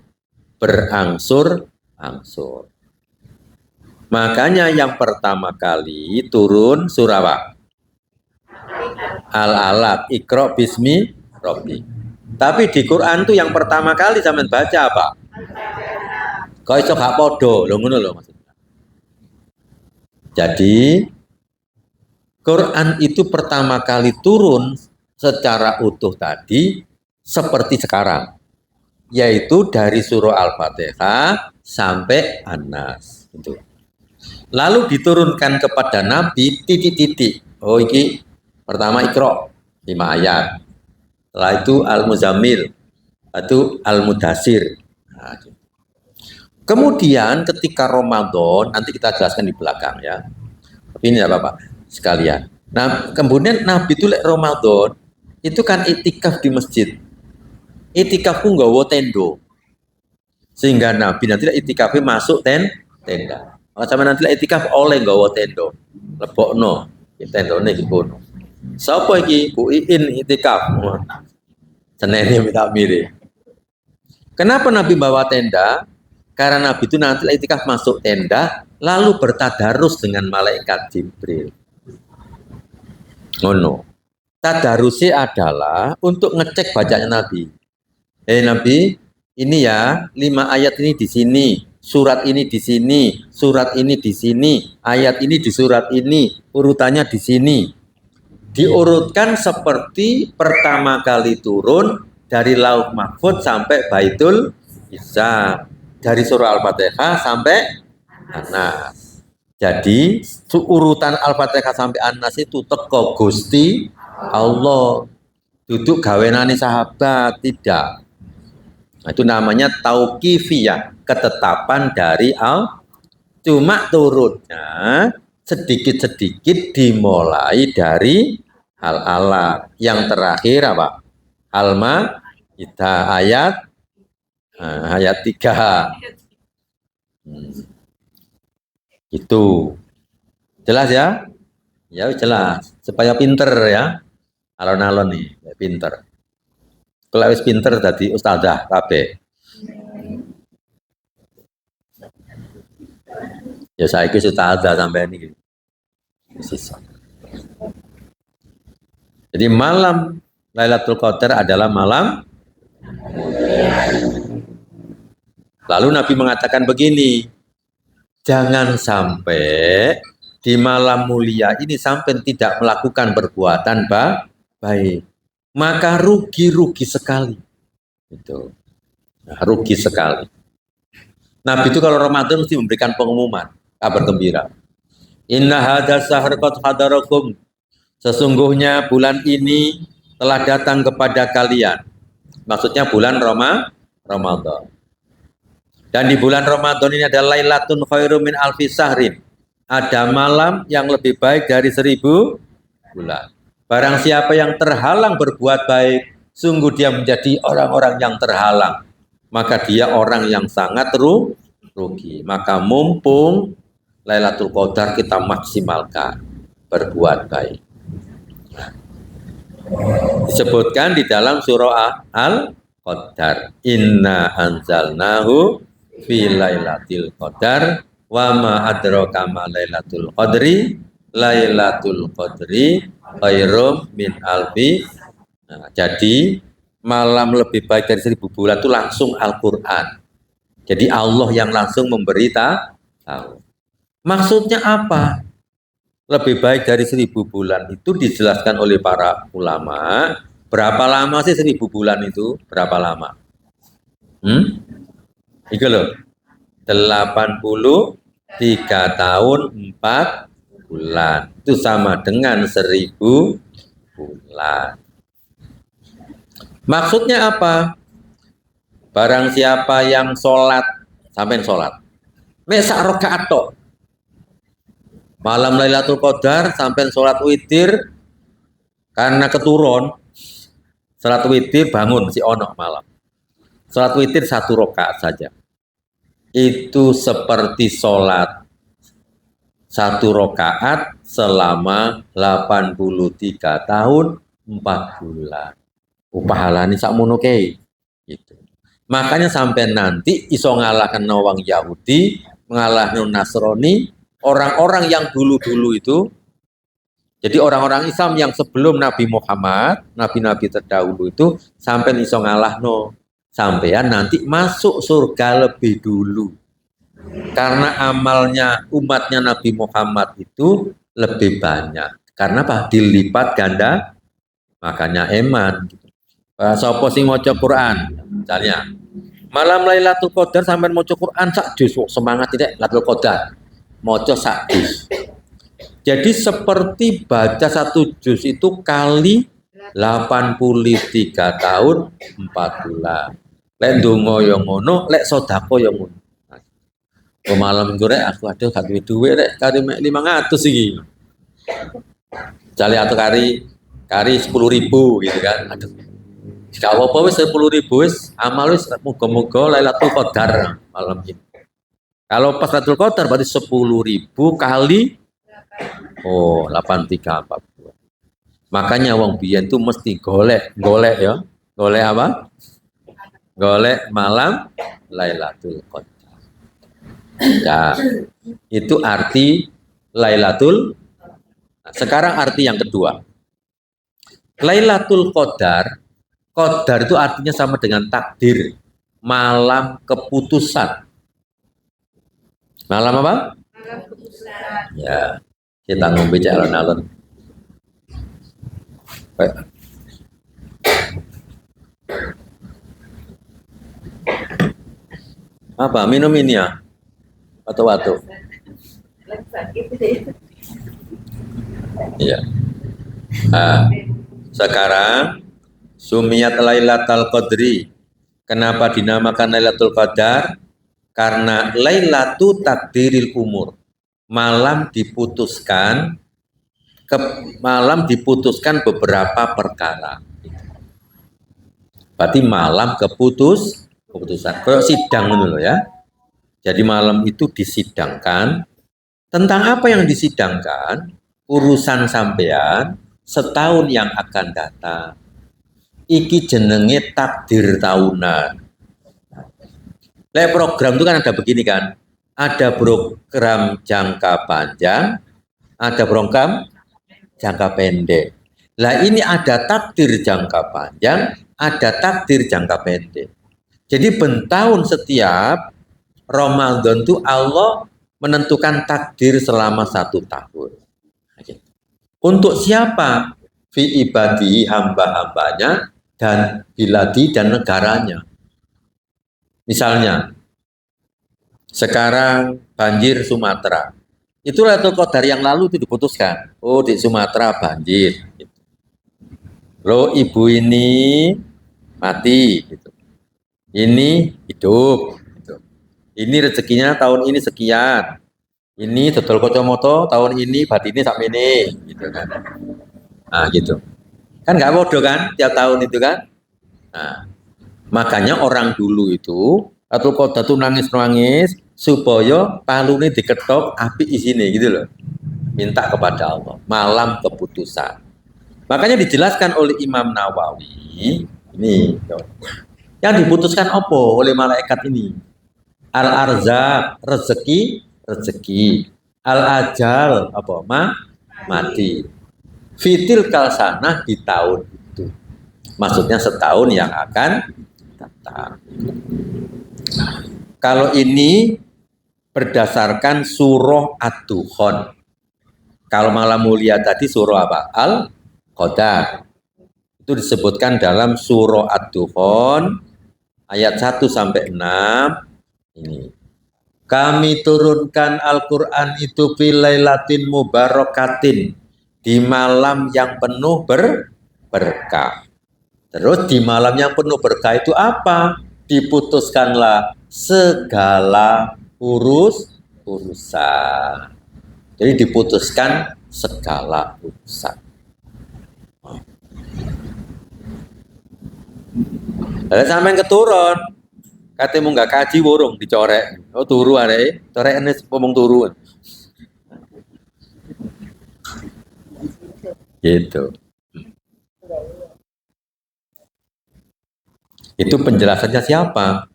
berangsur-angsur. Makanya yang pertama kali turun surah apa? Al-Alaq, Iqra bismi Rabbi. Tapi di Quran tuh yang pertama kali sampean baca apa? Kok iso gak podo, lho ngono lho maksudnya. Jadi Quran itu pertama kali turun secara utuh tadi seperti sekarang, yaitu dari surah Al-Fatihah sampai An-Nas. Gitu. Lalu diturunkan kepada Nabi titik-titik. Oh ini pertama Iqra 5 ayat. Setelah itu Al-Muzammil, itu Al-Mudassir. Nah, gitu. Kemudian ketika Ramadan, nanti kita jelaskan di belakang ya. Tapi ini ya Bapak sekalian. Nah, kemudian Nabi itu Ramadan itu kan itikaf di masjid. Itikaf pun nggawa tendo. Sehingga Nabi nanti itikafnya masuk tenda. Maka sama nanti itikaf oleh nggawa tendo. Lebokno, tendone iki kono. Sapa iki? Bu Iin itikaf. Senene minta mirip. Kenapa Nabi bawa tenda? Karena Nabi itu nanti itikaf masuk tenda, lalu bertadarus dengan malaikat Jibril. Ngono. Tadarusnya adalah untuk ngecek bacanya Nabi. Nabi, ini ya 5 ayat ini di sini, surat ini di sini, surat ini di sini, ayat ini di surat ini, urutannya di sini. Diurutkan seperti pertama kali turun dari Lauh Mahfuz sampai Baitul Izzah, dari surah Al-Fatihah sampai An-Nas. Jadi urutan Al-Fatihah sampai An-Nas itu teko Gusti Allah, duduk gawenane sahabat, tidak. Nah, itu namanya tauqifiyah, ketetapan dari Allah. Cuma turunnya sedikit-sedikit dimulai dari Al-Alaq. Yang terakhir apa? Al-Maidah ayat 3. Itu. Jelas ya? Ya jelas. Supaya pinter ya. Alon-alon nih, pinter. Kalau wis pinter tadi ustazah kabeh. Ya saiki ustazah sampean iki. Jadi malam Lailatul Qadar adalah malam. Lalu Nabi mengatakan begini, jangan sampai di malam mulia ini sampai tidak melakukan perbuatan baik. Maka rugi sekali. Itu. Nah, rugi sekali. Nabi itu kalau Ramadan mesti memberikan pengumuman, kabar gembira. Inna hadza syahr qad hadarakum. Sesungguhnya bulan ini telah datang kepada kalian. Maksudnya bulan Ramadan. Dan di bulan Ramadan ini ada Lailatun khairum min alfi syahrin. Ada malam yang lebih baik dari 1000 bulan. Barang siapa yang terhalang berbuat baik, sungguh dia menjadi orang-orang yang terhalang. Maka dia orang yang sangat rugi. Maka mumpung Lailatul Qadar kita maksimalkan berbuat baik. Disebutkan di dalam surah Al-Qadar, inna anzalnahu fi lailatul qadar wa ma adraka ma lailatul qadri lailatul qadri khairum min alfi. Nah, jadi malam lebih baik dari 1000 bulan itu langsung Al-Qur'an. Jadi Allah yang langsung memberitahu. Maksudnya apa? Lebih baik dari 1000 bulan itu dijelaskan oleh para ulama. Berapa lama sih 1000 bulan itu? Berapa lama? Itu loh. 83 tahun 4 bulan. Itu sama dengan 1000 bulan. Maksudnya apa? Barang siapa yang sholat, sampai sholat. Mesak rakaat tok. Malam Lailatul Qadar sampai sholat witir karena keturun. Sholat witir bangun si ono malam. Sholat witir 1 rakaat saja. Itu seperti sholat 1 rakaat selama 83 tahun 4 bulan. Pahalane sakmono kei. Gitu. Makanya sampai nanti iso ngalahkan wong Yahudi, mengalahkan Nasrani. Orang-orang yang dulu-dulu itu, jadi orang-orang Islam yang sebelum Nabi Muhammad, nabi-nabi terdahulu itu, sampai iso ngalahno, sampean nanti masuk surga lebih dulu. Karena amalnya umatnya Nabi Muhammad itu lebih banyak. Karena apa? Dilipat ganda, makanya eman. Sapa sing maca Quran, misalnya, malam Lailatul Qadar sampai maca Quran sak juz, semangat tidak Lailatul Qadar. Moco sak juz. Jadi seperti baca 1 juz itu kali 83 tahun 4 bulan. Lek ndonga yo ngono, lek sedekah yo ngono. Malam minggu rek aku aduh gak duwe dhuwit rek kari mek 500 iki. Jale atau kari 10.000 gitu kan. Aduh. Gak apa-apa wis 10.000 wis amal wis muga-muga Lailatul Qadar malam ini. Kalau pas Lailatul Qadar berarti 10.000 kali 8340. Makanya wong biyen itu mesti golek ya. Golek apa? Golek malam Lailatul Qadar. Ya, itu arti Lailatul. Nah, sekarang arti yang kedua. Lailatul Qadar, Qadar itu artinya sama dengan takdir, malam keputusan. Malam apa? Malam keputusan. Ya, kita ngombe cek alon-alon. Apa? Minum ini ya? Atau? Iya. Nah, sekarang Sumiyat Lailatul Qadri. Kenapa dinamakan Lailatul Qadar? Karena Lailatu takdiril umur. Malam diputuskan beberapa perkara. Berarti malam keputusan. Kayak sidang dulu ya. Jadi malam itu disidangkan. Tentang apa yang disidangkan? Urusan sampean setahun yang akan datang. Iki jenenge takdir tahunan. Program itu kan ada begini kan. Ada program jangka panjang, ada program jangka pendek. Lah ini ada takdir jangka panjang, ada takdir jangka pendek. Jadi bentahun setiap Ramadan itu Allah menentukan takdir selama 1 tahun. Untuk siapa? Fi ibadi hamba-hambanya dan biladi dan negaranya. Misalnya, sekarang banjir Sumatera. Itu Lailatul Qadar yang lalu itu diputuskan. Oh, di Sumatera banjir. Loh, ibu ini mati. Gitu. Ini hidup. Gitu. Ini rezekinya tahun ini sekian. Ini dodol kacamata tahun ini batine sak mene. Gitu kan. Nah, gitu. Kan nggak bodoh kan tiap tahun itu kan. Nah, makanya orang dulu itu Lailatul Qadar itu nangis-nangis supaya palune diketok api isine gitu loh. Minta kepada Allah, malam keputusan. Makanya dijelaskan oleh Imam Nawawi, ini yang diputuskan apa oleh malaikat ini? Al-arzaq, rezeki. Al-ajal, apa? Mati. Fitil kalsanah di tahun itu. Maksudnya setahun yang akan datang. Kalau ini berdasarkan surah Ad-Dukhan. Kalau malam mulia tadi surah apa? Al-Qadar. Itu disebutkan dalam surah Ad-Dukhan ayat 1 sampai 6 ini. Kami turunkan Al-Qur'an itu fi lailatin mubarakatin, di malam yang penuh berkah. Terus di malam yang penuh berkah itu apa? Diputuskanlah segala urusan. Jadi diputuskan segala urusan. Lalu sampai keturun, katanya mau nggak kaji burung dicorek. Oh turu ada, corek ini ngomong turu. Gitu. Itu penjelasannya siapa?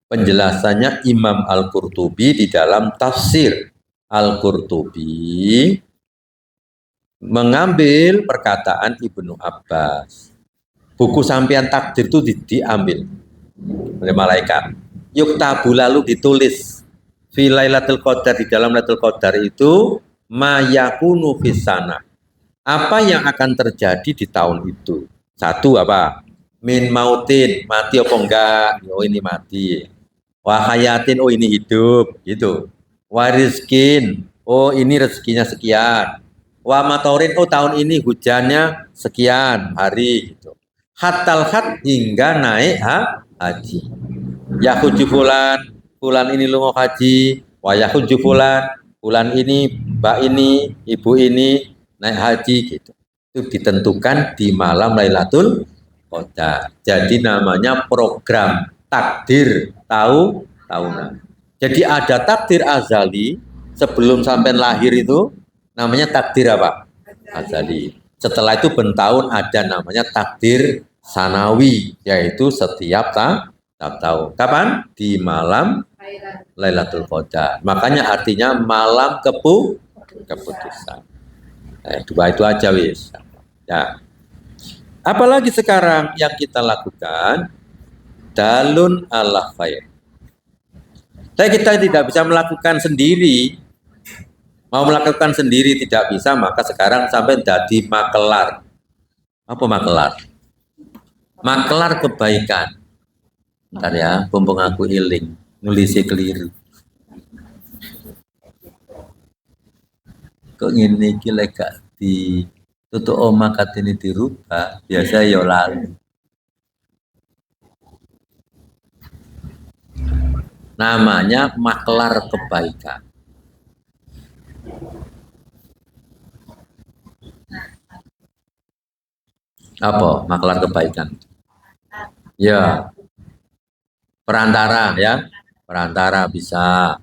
Penjelasannya Imam Al-Qurtubi di dalam tafsir. Al-Qurtubi mengambil perkataan Ibnu Abbas. Buku sampian takdir itu diambil oleh malaikat. Yuktabu lalu ditulis fi Lailatul Qadar, di dalam Lailatul Qadar itu mayakunu fisana. Apa yang akan terjadi di tahun itu? Satu apa? Min mautin, mati apa enggak? Oh ini mati. Wahayatin, oh ini hidup, gitu. Warizkin, oh ini rezekinya sekian. Wamatorin, oh tahun ini hujannya sekian hari, gitu. Hatal hat hingga naik haji. Yahuju fulan ini lungo haji. Wa yahuju fulan ini, mbak ini, ibu ini naik haji, gitu. Itu ditentukan di malam Lailatul Qadar. Jadi namanya program takdir tahunan. Jadi ada takdir azali sebelum sampai lahir itu namanya takdir apa? Azali. Setelah itu bentahun ada namanya takdir sanawi, yaitu setiap tahun. Kapan? Di malam Lailatul Qadar. Makanya artinya malam keputusan. Dua itu aja wis. Ya. Apalagi sekarang yang kita lakukan dalun ala khair. Tapi kita tidak bisa melakukan sendiri. Mau melakukan sendiri tidak bisa, maka sekarang sampai jadi makelar. Apa makelar? Makelar kebaikan. Bentar ya, mumpung aku iling, nulisi keliru. Kok ngene iki lek gak di tutuk omah katene dirubah, biasa ya lali. Namanya maklar kebaikan. Apa maklar kebaikan? Ya, perantara ya, perantara bisa.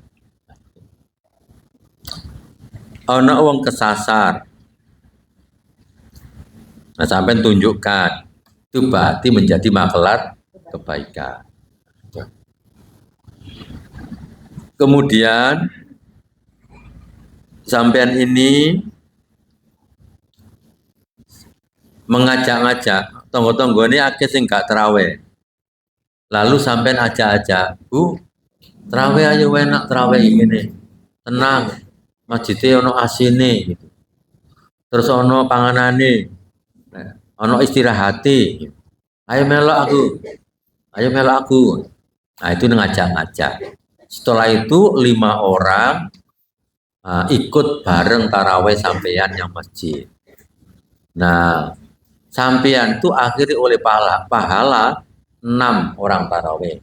Ono wong kesasar. Nah, sampai tunjukkan itu berarti menjadi maklar kebaikan. Kemudian sampean ini mengajak-ngajak tonggo-tonggo ini akeh sing gak terawih. Lalu sampean ajak-ajak, Bu, terawih ayo enak terawih ini. Tenang, masjidnya ono asine gitu. Terus ono panganane. Ono istirahati. Ayo melok aku. Ayo melok aku. Nah, itu ngajak-ngajak. Setelah itu 5 orang ikut bareng taraweh sampean yang masjid. Nah, sampean itu akhirnya oleh pahala 6 orang taraweh.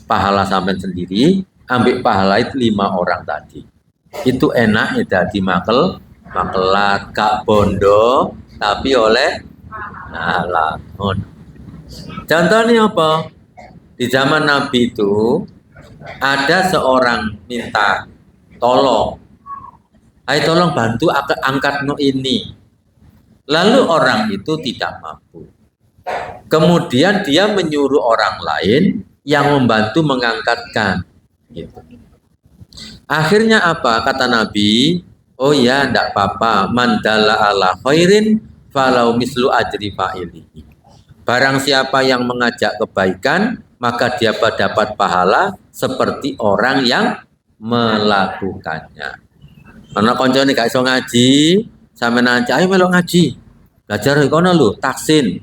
Pahala sampean sendiri, ambil pahala itu 5 orang tadi. Itu enak jadi makelar gak bondo tapi oleh pahala. Contohnya apa? Di zaman Nabi itu Ada seorang minta tolong, ayo tolong bantu angkat no ini. Lalu orang itu tidak mampu. Kemudian dia menyuruh orang lain yang membantu mengangkatkan. Gitu. Akhirnya apa? Kata Nabi, oh ya, tidak apa-apa. Mandala ala khairin falau mislu ajri fa'ilihi. Barang siapa yang mengajak kebaikan, maka dia dapat pahala seperti orang yang melakukannya. Karena konco ini gak iso ngaji, sampe nanti ayo melok ngaji. Belajar kono lho, taksin.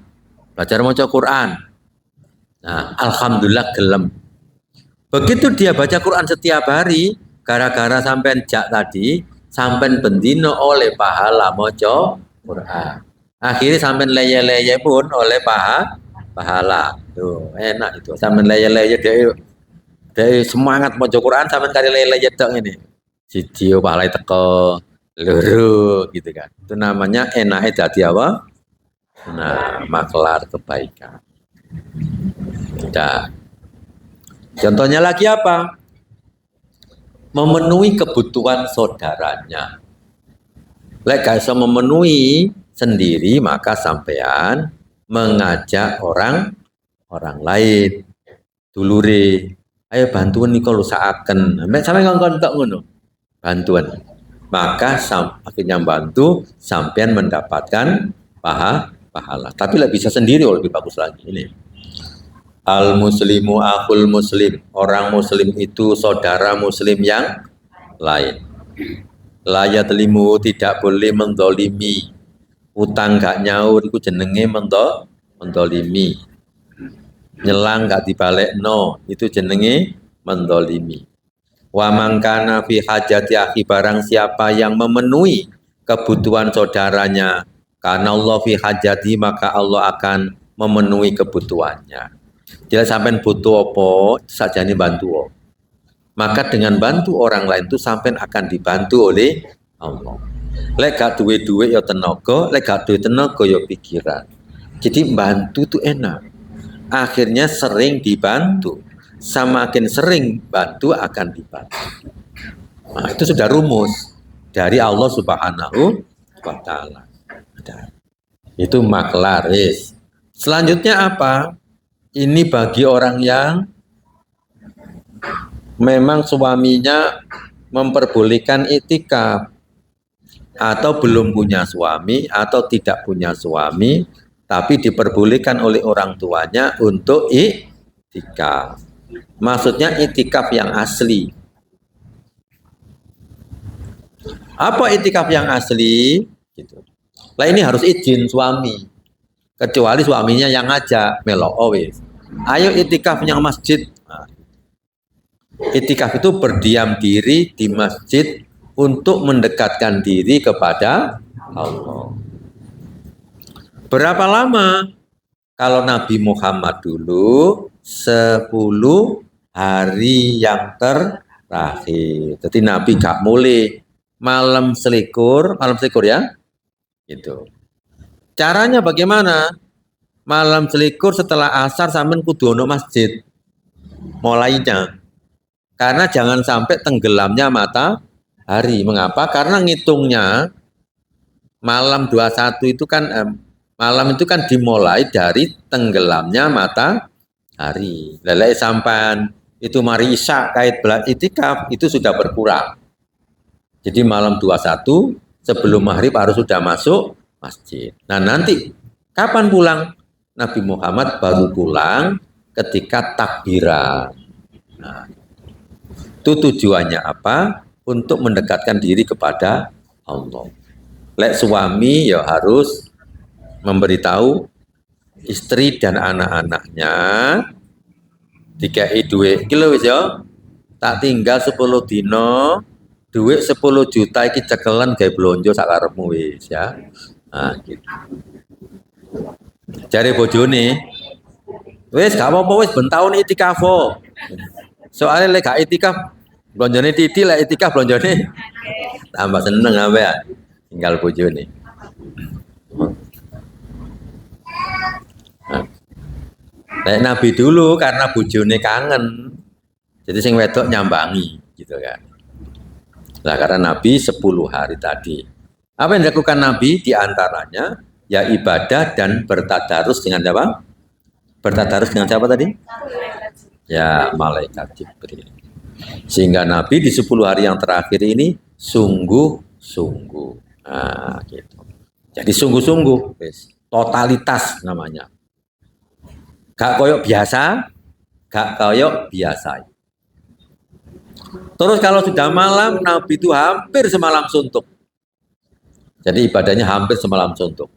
Belajar maca Quran. Nah, alhamdulillah gelem. Begitu dia baca Quran setiap hari, gara-gara sampean jak tadi, sampean bendino oleh pahala maca Quran. Akhirnya sampean leye-leye pun oleh pahala. Tuh, enak itu. Sampean leye-leye dia semangat maca Quran, sampean kali leye-leye tok ini. Siji pahala teko loro gitu kan. Itu namanya enake dadi apa? Nah, maklar kebaikan. Nah, contohnya lagi apa? Memenuhi kebutuhan saudaranya. Lek gak iso memenuhi sendiri, maka sampean mengajak orang lain. Dulure, ayo bantuan nih kalau saaken. Sampai ngongkon tok ngono. Bantuan. Maka akhirnya bantu sampean mendapatkan pahala. Tapi lebih bisa sendiri lebih bagus lagi ini. Al muslimu akhul muslim. Orang muslim itu saudara muslim yang lain. Layat limu tidak boleh mendolimi. Utang gak nyaur itu jenenge mendolimi. Nyelang gak dibalik no itu jenenge mendolimi. Wa mangkana fi hajati akhi, barang siapa yang memenuhi kebutuhan saudaranya karena Allah fi hajati, maka Allah akan memenuhi kebutuhannya. Dia sampai butuh apa saja ini bantu. Maka dengan bantu orang lain itu sampai akan dibantu oleh Allah. Lek gak duwe ya tenaga, lek gak duwe tenaga ya pikiran. Jadi bantu itu enak. Akhirnya sering dibantu. Semakin sering bantu akan dibantu. Nah, itu sudah rumus dari Allah Subhanahu wa taala. Itu maklar. Selanjutnya apa? Ini bagi orang yang memang suaminya memperbolehkan iktikaf atau belum punya suami atau tidak punya suami tapi diperbolehkan oleh orang tuanya untuk iktikaf. Maksudnya iktikaf yang asli. Apa iktikaf yang asli? Gitu. Lah ini harus izin suami. Kecuali suaminya yang ngajak melok wis. Ayo iktikaf yang masjid. Nah, iktikaf itu berdiam diri di masjid untuk mendekatkan diri kepada Allah. Berapa lama? Kalau Nabi Muhammad dulu 10 hari yang terakhir. Jadi Nabi gak mulai malam selikur ya. Gitu. Caranya bagaimana? Malam selikur setelah asar sampean kudu ono masjid. Mulainya. Karena jangan sampai tenggelamnya matahari. Mengapa? Karena ngitungnya malam 21 itu kan malam itu kan dimulai dari tenggelamnya matahari. Lelai sampan itu mari isya kait belat itikaf itu sudah berkurang. Jadi malam 21 sebelum maghrib harus sudah masuk masjid. Nah nanti kapan pulang? Nabi Muhammad baru pulang ketika takbiran. Nah, itu tujuannya apa? Untuk mendekatkan diri kepada Allah. Lek suami ya harus memberitahu istri dan anak-anaknya dikai duit kilo wis ya tak tinggal 10 dino duit 10 juta iki cekelan gawe blonjo sak karepmu wis ya. Nah gitu. Jare bojone wis gak apa-apa wis ben taun itikaf. Soale lek gak itikaf blonjone titik, lek itikaf blonjone tambah seneng ampe tinggal bojone. Nah, Nabi dulu karena bojone kangen Jadi sing wedok nyambangi gitu kan. Nah, karena Nabi 10 hari tadi. Apa yang dilakukan Nabi? Di antaranya ya ibadah dan bertadarus dengan apa? Bertadarus dengan siapa tadi? Ya, malaikat Jibril. Sehingga Nabi di 10 hari yang terakhir ini sungguh-sungguh. Nah, gitu. Jadi sungguh-sungguh, totalitas namanya. Gak koyok biasa, gak koyok biasa. Terus kalau sudah malam, Nabi itu hampir semalam suntuk. Jadi ibadahnya hampir semalam suntuk.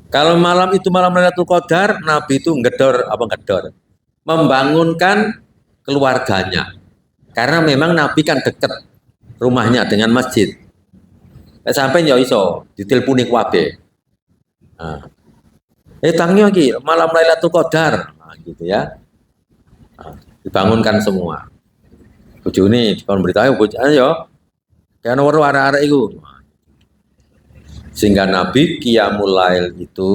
Kalau malam itu malam Lailatul Qadar, Nabi itu ngedor, membangunkan keluarganya. Karena memang Nabi kan dekat rumahnya dengan masjid. Sampai ya iso diteleponi kuwabe. Nah, tangi lagi malam Lailatul Qadar, nah, gitu ya. Nah, dibangunkan semua. Bojone dikon beritahu bojone yo. Kene weruh arek-arek iku. Sehingga Nabi Qiyamul Lail itu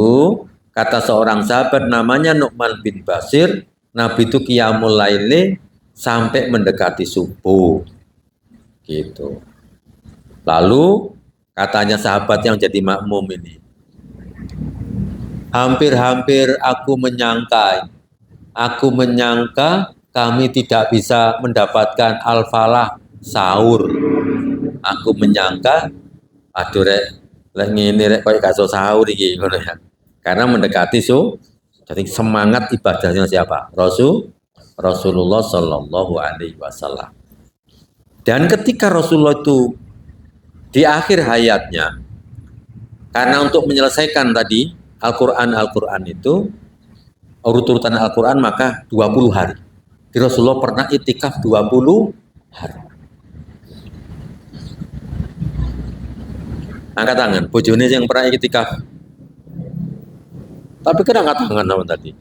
kata seorang sahabat namanya Nu'man bin Bashir, Nabi itu Qiyamul Lail sampai mendekati subuh. Gitu. Lalu katanya sahabat yang jadi makmum ini, hampir-hampir aku menyangka kami tidak bisa mendapatkan al-falah sahur. Aku menyangka aduh rek ngene rek koyo gak iso sahur iki ngono ya. Karena mendekati jadi semangat ibadahnya siapa? Rasulullah Shallallahu alaihi wasallam. Dan ketika Rasulullah itu di akhir hayatnya, karena untuk menyelesaikan tadi Al-Quran itu, urut-urutan Al-Quran maka 20 hari. Di Rasulullah pernah itikaf 20 hari. Angkat tangan, bojone yang pernah itikaf. Tapi kan angkat tangan namun tadi.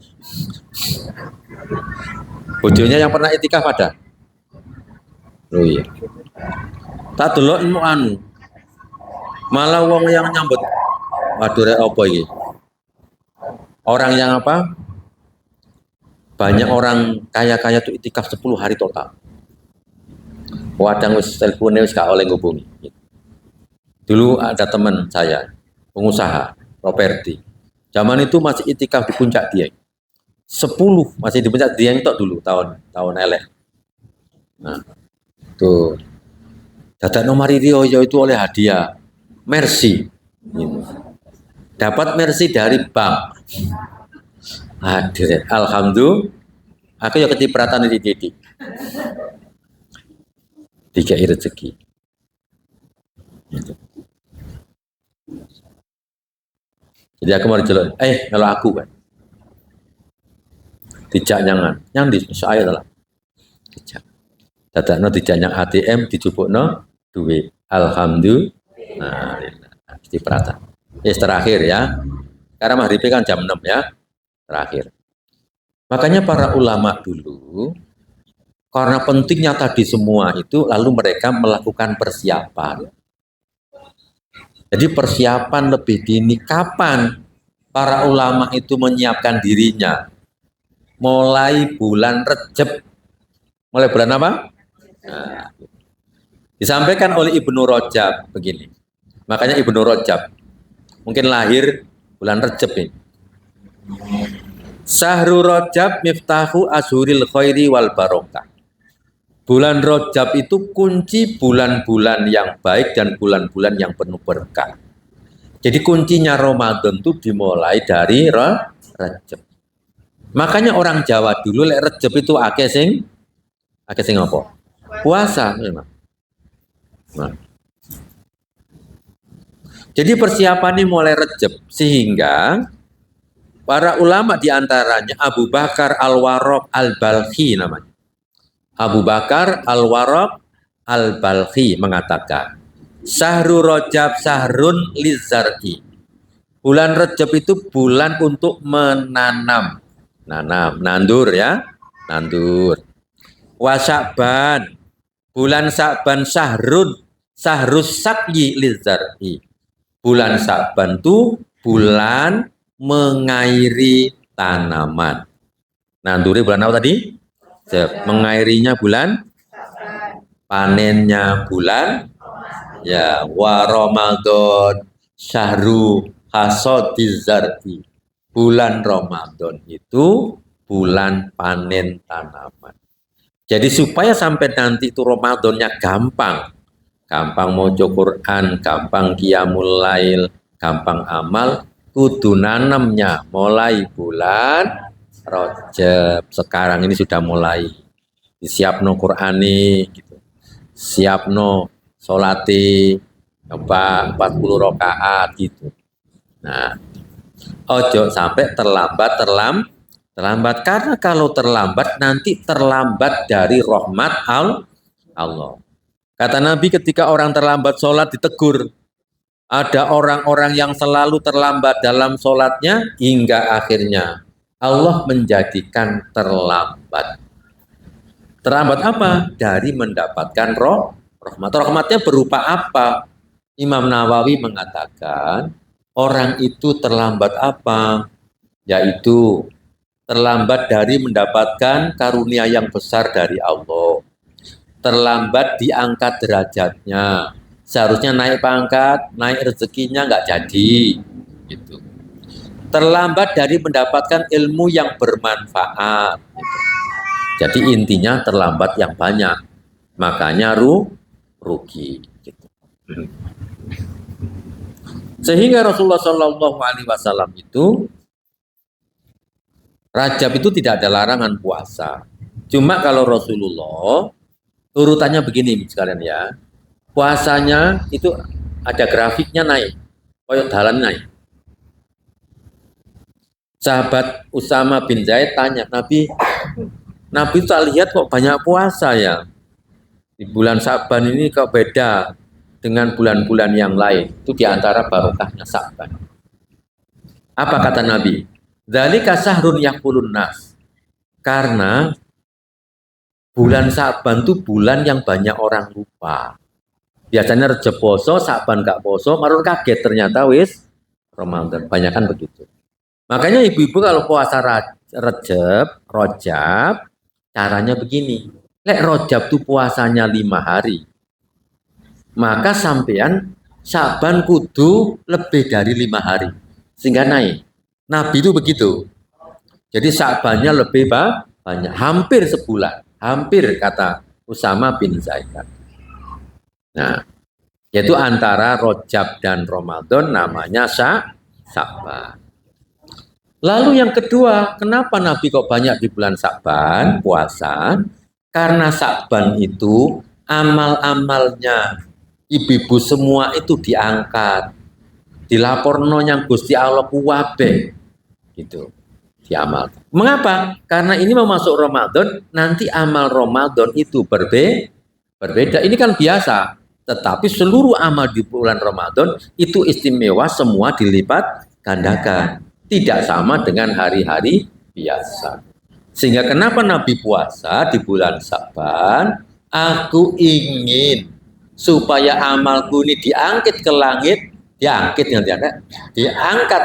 Bojonya yang pernah itikaf ada? Oh iya. Tak delok ilmu anu. Malah wong yang nyambut. Waduh rek apa iki? Orang yang apa? Banyak orang kaya-kaya tuh itikaf 10 hari total. Wadang wis telepone wis gak oleh ngubungi. Dulu ada teman saya, pengusaha properti. Zaman itu masih itikaf di Puncak Dieng. 10 masih di Puncak Dieng tok dulu tahun elek. Nah, tuh. Dadak nomor Rio itu oleh hadiah Mercy. Gitu. Dapat Mercy dari bank. Hadir, alhamdulillah. Aku ya kecipratan di titik. Tiga rezeki. Gitu. Jadi aku mau diceluk, kalau aku kan, dijak nyangan, yang di saya adalah dijak. Dadakno dijak nyang ATM, dijupukno duit. Alhamdulillah. Nah, kecipratan. Terakhir ya. Karena maghrib kan jam 6 ya. Terakhir. Makanya para ulama dulu, karena pentingnya tadi semua itu, lalu mereka melakukan persiapan. Jadi persiapan lebih dini. Kapan para ulama itu menyiapkan dirinya? Mulai bulan Rejab. Mulai bulan apa? Nah, disampaikan oleh Ibnu Rajab begini. Makanya Ibnu Rajab mungkin lahir bulan Rejab ini. Sahru Rajab miftahu ashuril khairi wal barokah. Bulan Rajab itu kunci bulan-bulan yang baik dan bulan-bulan yang penuh berkah. Jadi kuncinya Ramadan itu dimulai dari Rajab. Makanya orang Jawa dulu lek Rajab itu akeh sing apa? Puasa memang. Nah. Jadi persiapannya mulai Rajab sehingga para ulama diantaranya Abu Bakar Al-Warraq Al-Balkhi namanya. Abu Bakar Al-Warraq Al-Balkhi mengatakan, Sahru Rajab sahrun lizar'i. Bulan Rajab itu bulan untuk menanam. Nandur ya, nandur. Wa Sya'ban, bulan Sya'ban sahrus sakyi lizar'i. Bulan Sya'ban itu bulan mengairi tanaman. Nanduri bulan apa tadi? mengairinya bulan, panennya bulan, ya, wa Ramadan syahru hasadiz zar'i. Bulan Ramadan itu bulan panen tanaman. Jadi supaya sampai nanti itu Ramadannya gampang maca Quran, gampang qiyamul lail, gampang amal, kudu nanemnya mulai bulan Rajab. Sekarang ini sudah mulai disiapno Qur'ani gitu. Siapno sholati apa 40 rakaat gitu. Nah, ojo sampai terlambat karena kalau terlambat nanti terlambat dari rahmat Allah. Kata Nabi ketika orang terlambat sholat ditegur. Ada orang-orang yang selalu terlambat dalam sholatnya hingga akhirnya Allah menjadikan terlambat. Terlambat apa? Dari mendapatkan rahmat. Rahmatnya berupa apa? Imam Nawawi mengatakan orang itu terlambat apa? Yaitu terlambat dari mendapatkan karunia yang besar dari Allah. Terlambat diangkat derajatnya. Seharusnya naik pangkat, naik rezekinya nggak jadi. Gitu. Terlambat dari mendapatkan ilmu yang bermanfaat. Gitu. Jadi intinya terlambat yang banyak. Makanya rugi. Gitu. Sehingga Rasulullah SAW itu Rajab itu tidak ada larangan puasa. Cuma kalau Rasulullah urutannya begini sekalian ya. Puasanya itu ada grafiknya naik. Koyok dalan naik. Sahabat Usama bin Zaid tanya, Nabi tak lihat kok banyak puasa ya. Di bulan Sa'ban ini kok beda dengan bulan-bulan yang lain. Itu diantara barokahnya Sa'ban. Apa kata Nabi? Dzalika syahrun yaqulun nas. Karena bulan Sa'ban itu bulan yang banyak orang lupa. Biasanya Rejab poso, Sa'ban gak poso, marun kaget ternyata wis Ramadan. Banyakan begitu. Makanya ibu-ibu kalau puasa Rajab, caranya begini. Lek Rajab itu puasanya 5 hari. Maka sampean Sa'ban kudu lebih dari 5 hari. Sehingga naik. Nabi itu begitu. Jadi Sa'bannya lebih banyak. Hampir sebulan. Hampir kata Usama bin Zaid. Nah, yaitu antara Rajab dan Ramadan namanya Sa'ban. Lalu yang kedua, kenapa Nabi kok banyak di bulan Sa'ban puasa? Karena Sa'ban itu amal-amalnya ibu-ibu semua itu diangkat, dilaporno yang Gusti Allah kuwabe, gitu, diamalkan. Mengapa? Karena ini mau masuk Ramadan, nanti amal Ramadan itu berbeda. Ini kan biasa, tetapi seluruh amal di bulan Ramadan itu istimewa, semua dilipat gandakan. Tidak sama dengan hari-hari biasa. Sehingga kenapa Nabi puasa di bulan Sa'ban? Aku ingin supaya amalku ini diangkat ke langit, diangkat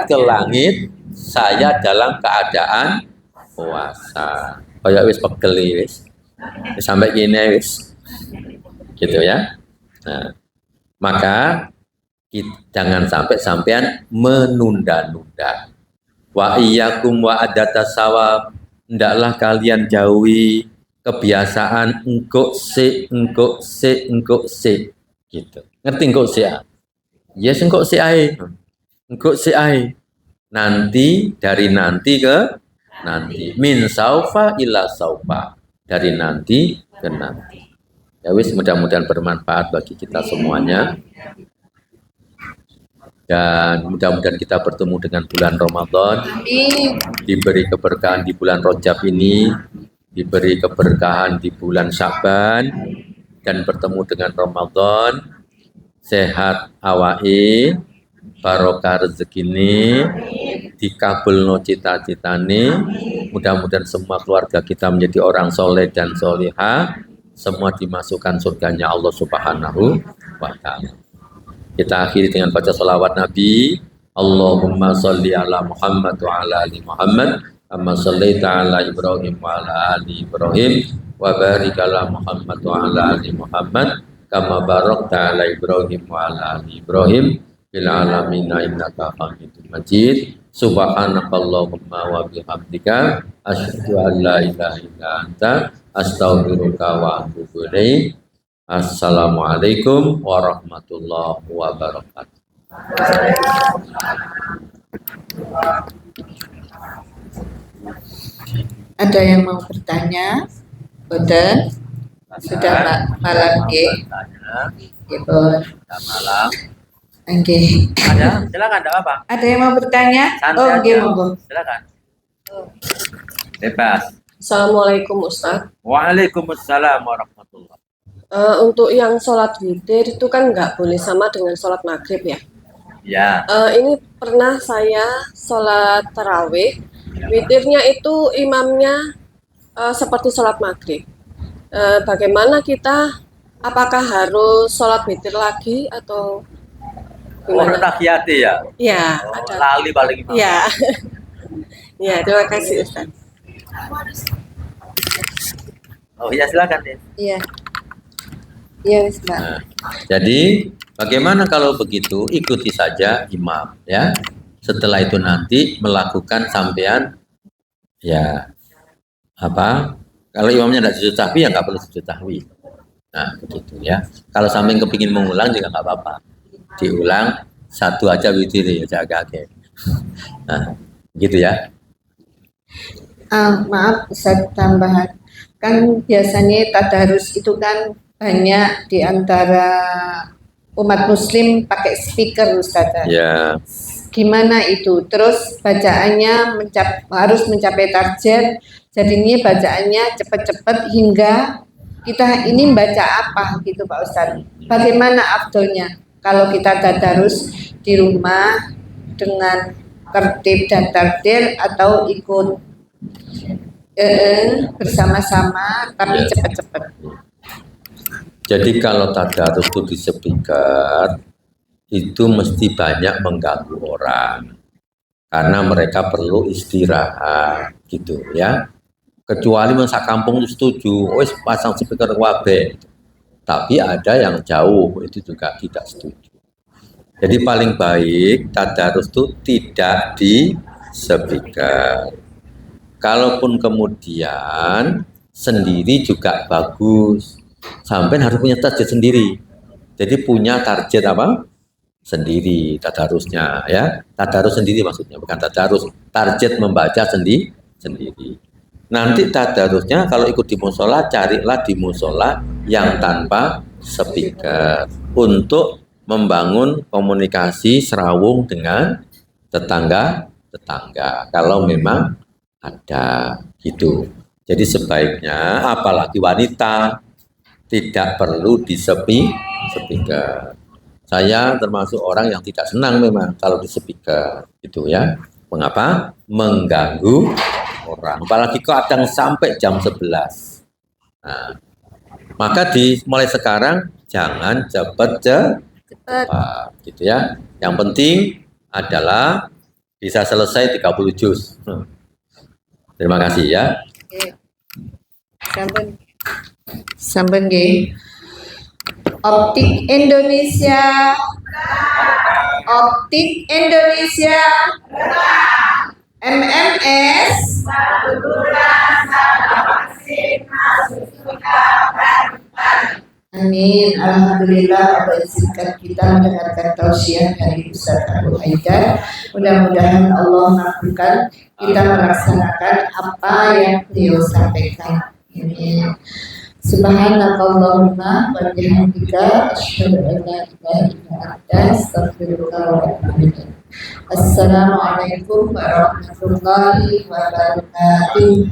ke langit, saya dalam keadaan puasa. Kayak wis pegel wis. Sampai gini wis. Gitu ya. Nah, maka jangan sampai sampean menunda-nunda. Wa iyyakum wa adata sawab, hendaklah kalian jauhi kebiasaan engkok se gitu. Ngerti engkok se? Yes, engkok se ae. Engkok se ae. Nanti dari nanti ke nanti. Min saufa ila saufa. Dari nanti ke nanti. Ya wis, mudah-mudahan bermanfaat bagi kita semuanya. Dan mudah-mudahan kita bertemu dengan bulan Ramadan, diberi keberkahan di bulan Rajab ini, diberi keberkahan di bulan Sa'ban, dan bertemu dengan Ramadan, sehat awake, barokah rezekine, dikabulno cita-citane, mudah-mudahan semua keluarga kita menjadi orang soleh dan solihah, semua dimasukkan surganya Allah Subhanahu wa Ta'ala. Kita akhiri dengan baca salawat Nabi. Allahumma salli ala Muhammad wa ala ali Muhammad kama shallaita ala Ibrahim wa ala ali Ibrahim wa barik ala Muhammad wa ala ali Muhammad kama barakta ala Ibrahim wa ala ali Ibrahim fil alamin innaka Hamidum Majid. Subhanakallahumma wa bihamdika asyhadu an la ilaha illa anta astaghfiruka wa atubu ilaik. Assalamualaikum warahmatullahi wabarakatuh. Ada yang mau bertanya? Boten? Sudah malam nggih. Nggih, Bon. Malam. Nggih. Ada? Silakan, enggak apa-apa. Ada yang mau bertanya? Santai Oh, nggih, aja. monggo. Silakan. Bebas. Assalamualaikum Ustaz. Waalaikumsalam warahmatullahi. Untuk yang sholat witir itu kan nggak boleh sama dengan sholat maghrib ya. Ya. Ini pernah saya sholat tarawih, witirnya itu imamnya seperti sholat maghrib. Bagaimana kita? Apakah harus sholat witir lagi atau gimana? Tahiyati ya. Ya, Oh, ada. lali paling imam. Ya, ya terima kasih Ustaz. Oh ya silakan deh. Iya. Iya, Mbak. Nah, jadi bagaimana kalau begitu ikuti saja imam ya. Setelah itu nanti melakukan sampean ya apa? Kalau imamnya tidak sujud sahwi ya nggak perlu sujud sahwi. Nah begitu ya. Kalau sampean kepingin mengulang juga nggak apa-apa. Diulang satu aja witir ya jaga ke. Nah gitu ya. Maaf, Ustaz, tambahan. Kan biasanya tadarus itu kan banyak di antara umat muslim pakai speaker, Ustaz. Ya. Gimana itu? Terus bacaannya harus mencapai target. Jadinya bacaannya cepat-cepat hingga kita ini baca apa gitu Pak Ustaz. Bagaimana afdolnya kalau kita tadarus di rumah dengan tertib dan tartil atau ikut bersama-sama tapi cepat-cepat. Jadi kalau tadarus itu di speaker itu mesti banyak mengganggu orang karena mereka perlu istirahat gitu ya. Kecuali masa kampung itu setuju, wes pasang speaker wabe. Tapi ada yang jauh itu juga tidak setuju. Jadi paling baik tadarus itu tidak di speaker. Kalaupun kemudian sendiri juga bagus. Sampai harus punya target sendiri. Jadi punya target apa? Sendiri tadarusnya ya. Tadarus sendiri maksudnya, bukan tadarus. Target membaca sendiri. Nanti tadarusnya kalau ikut di musola, carilah di musola yang tanpa speaker untuk membangun komunikasi serawung dengan tetangga. Kalau memang ada gitu. Jadi sebaiknya apalagi wanita tidak perlu di speaker. Saya termasuk orang yang tidak senang memang kalau di speaker gitu ya. Mengapa? Mengganggu orang. Apalagi kadang sampai jam 11. Nah, maka mulai sekarang jangan cepat gitu ya. Yang penting adalah bisa selesai 30 juz. Terima kasih ya. Sampun nggih. Optik Indonesia. Optik Indonesia. MMS. Amin. Alhamdulillah Allah izinkan kita mendengarkan tausiah dari Ustaz Abu Haidar. Mudah-mudahan Allah mampukan kita melaksanakan apa yang beliau sampaikan. Amin. Subhanakallahumma wa bihamdika asyhadu an la ilaha illa anta astaghfiruka wa atubu ilaik. Assalamualaikum warahmatullahi wabarakatuh.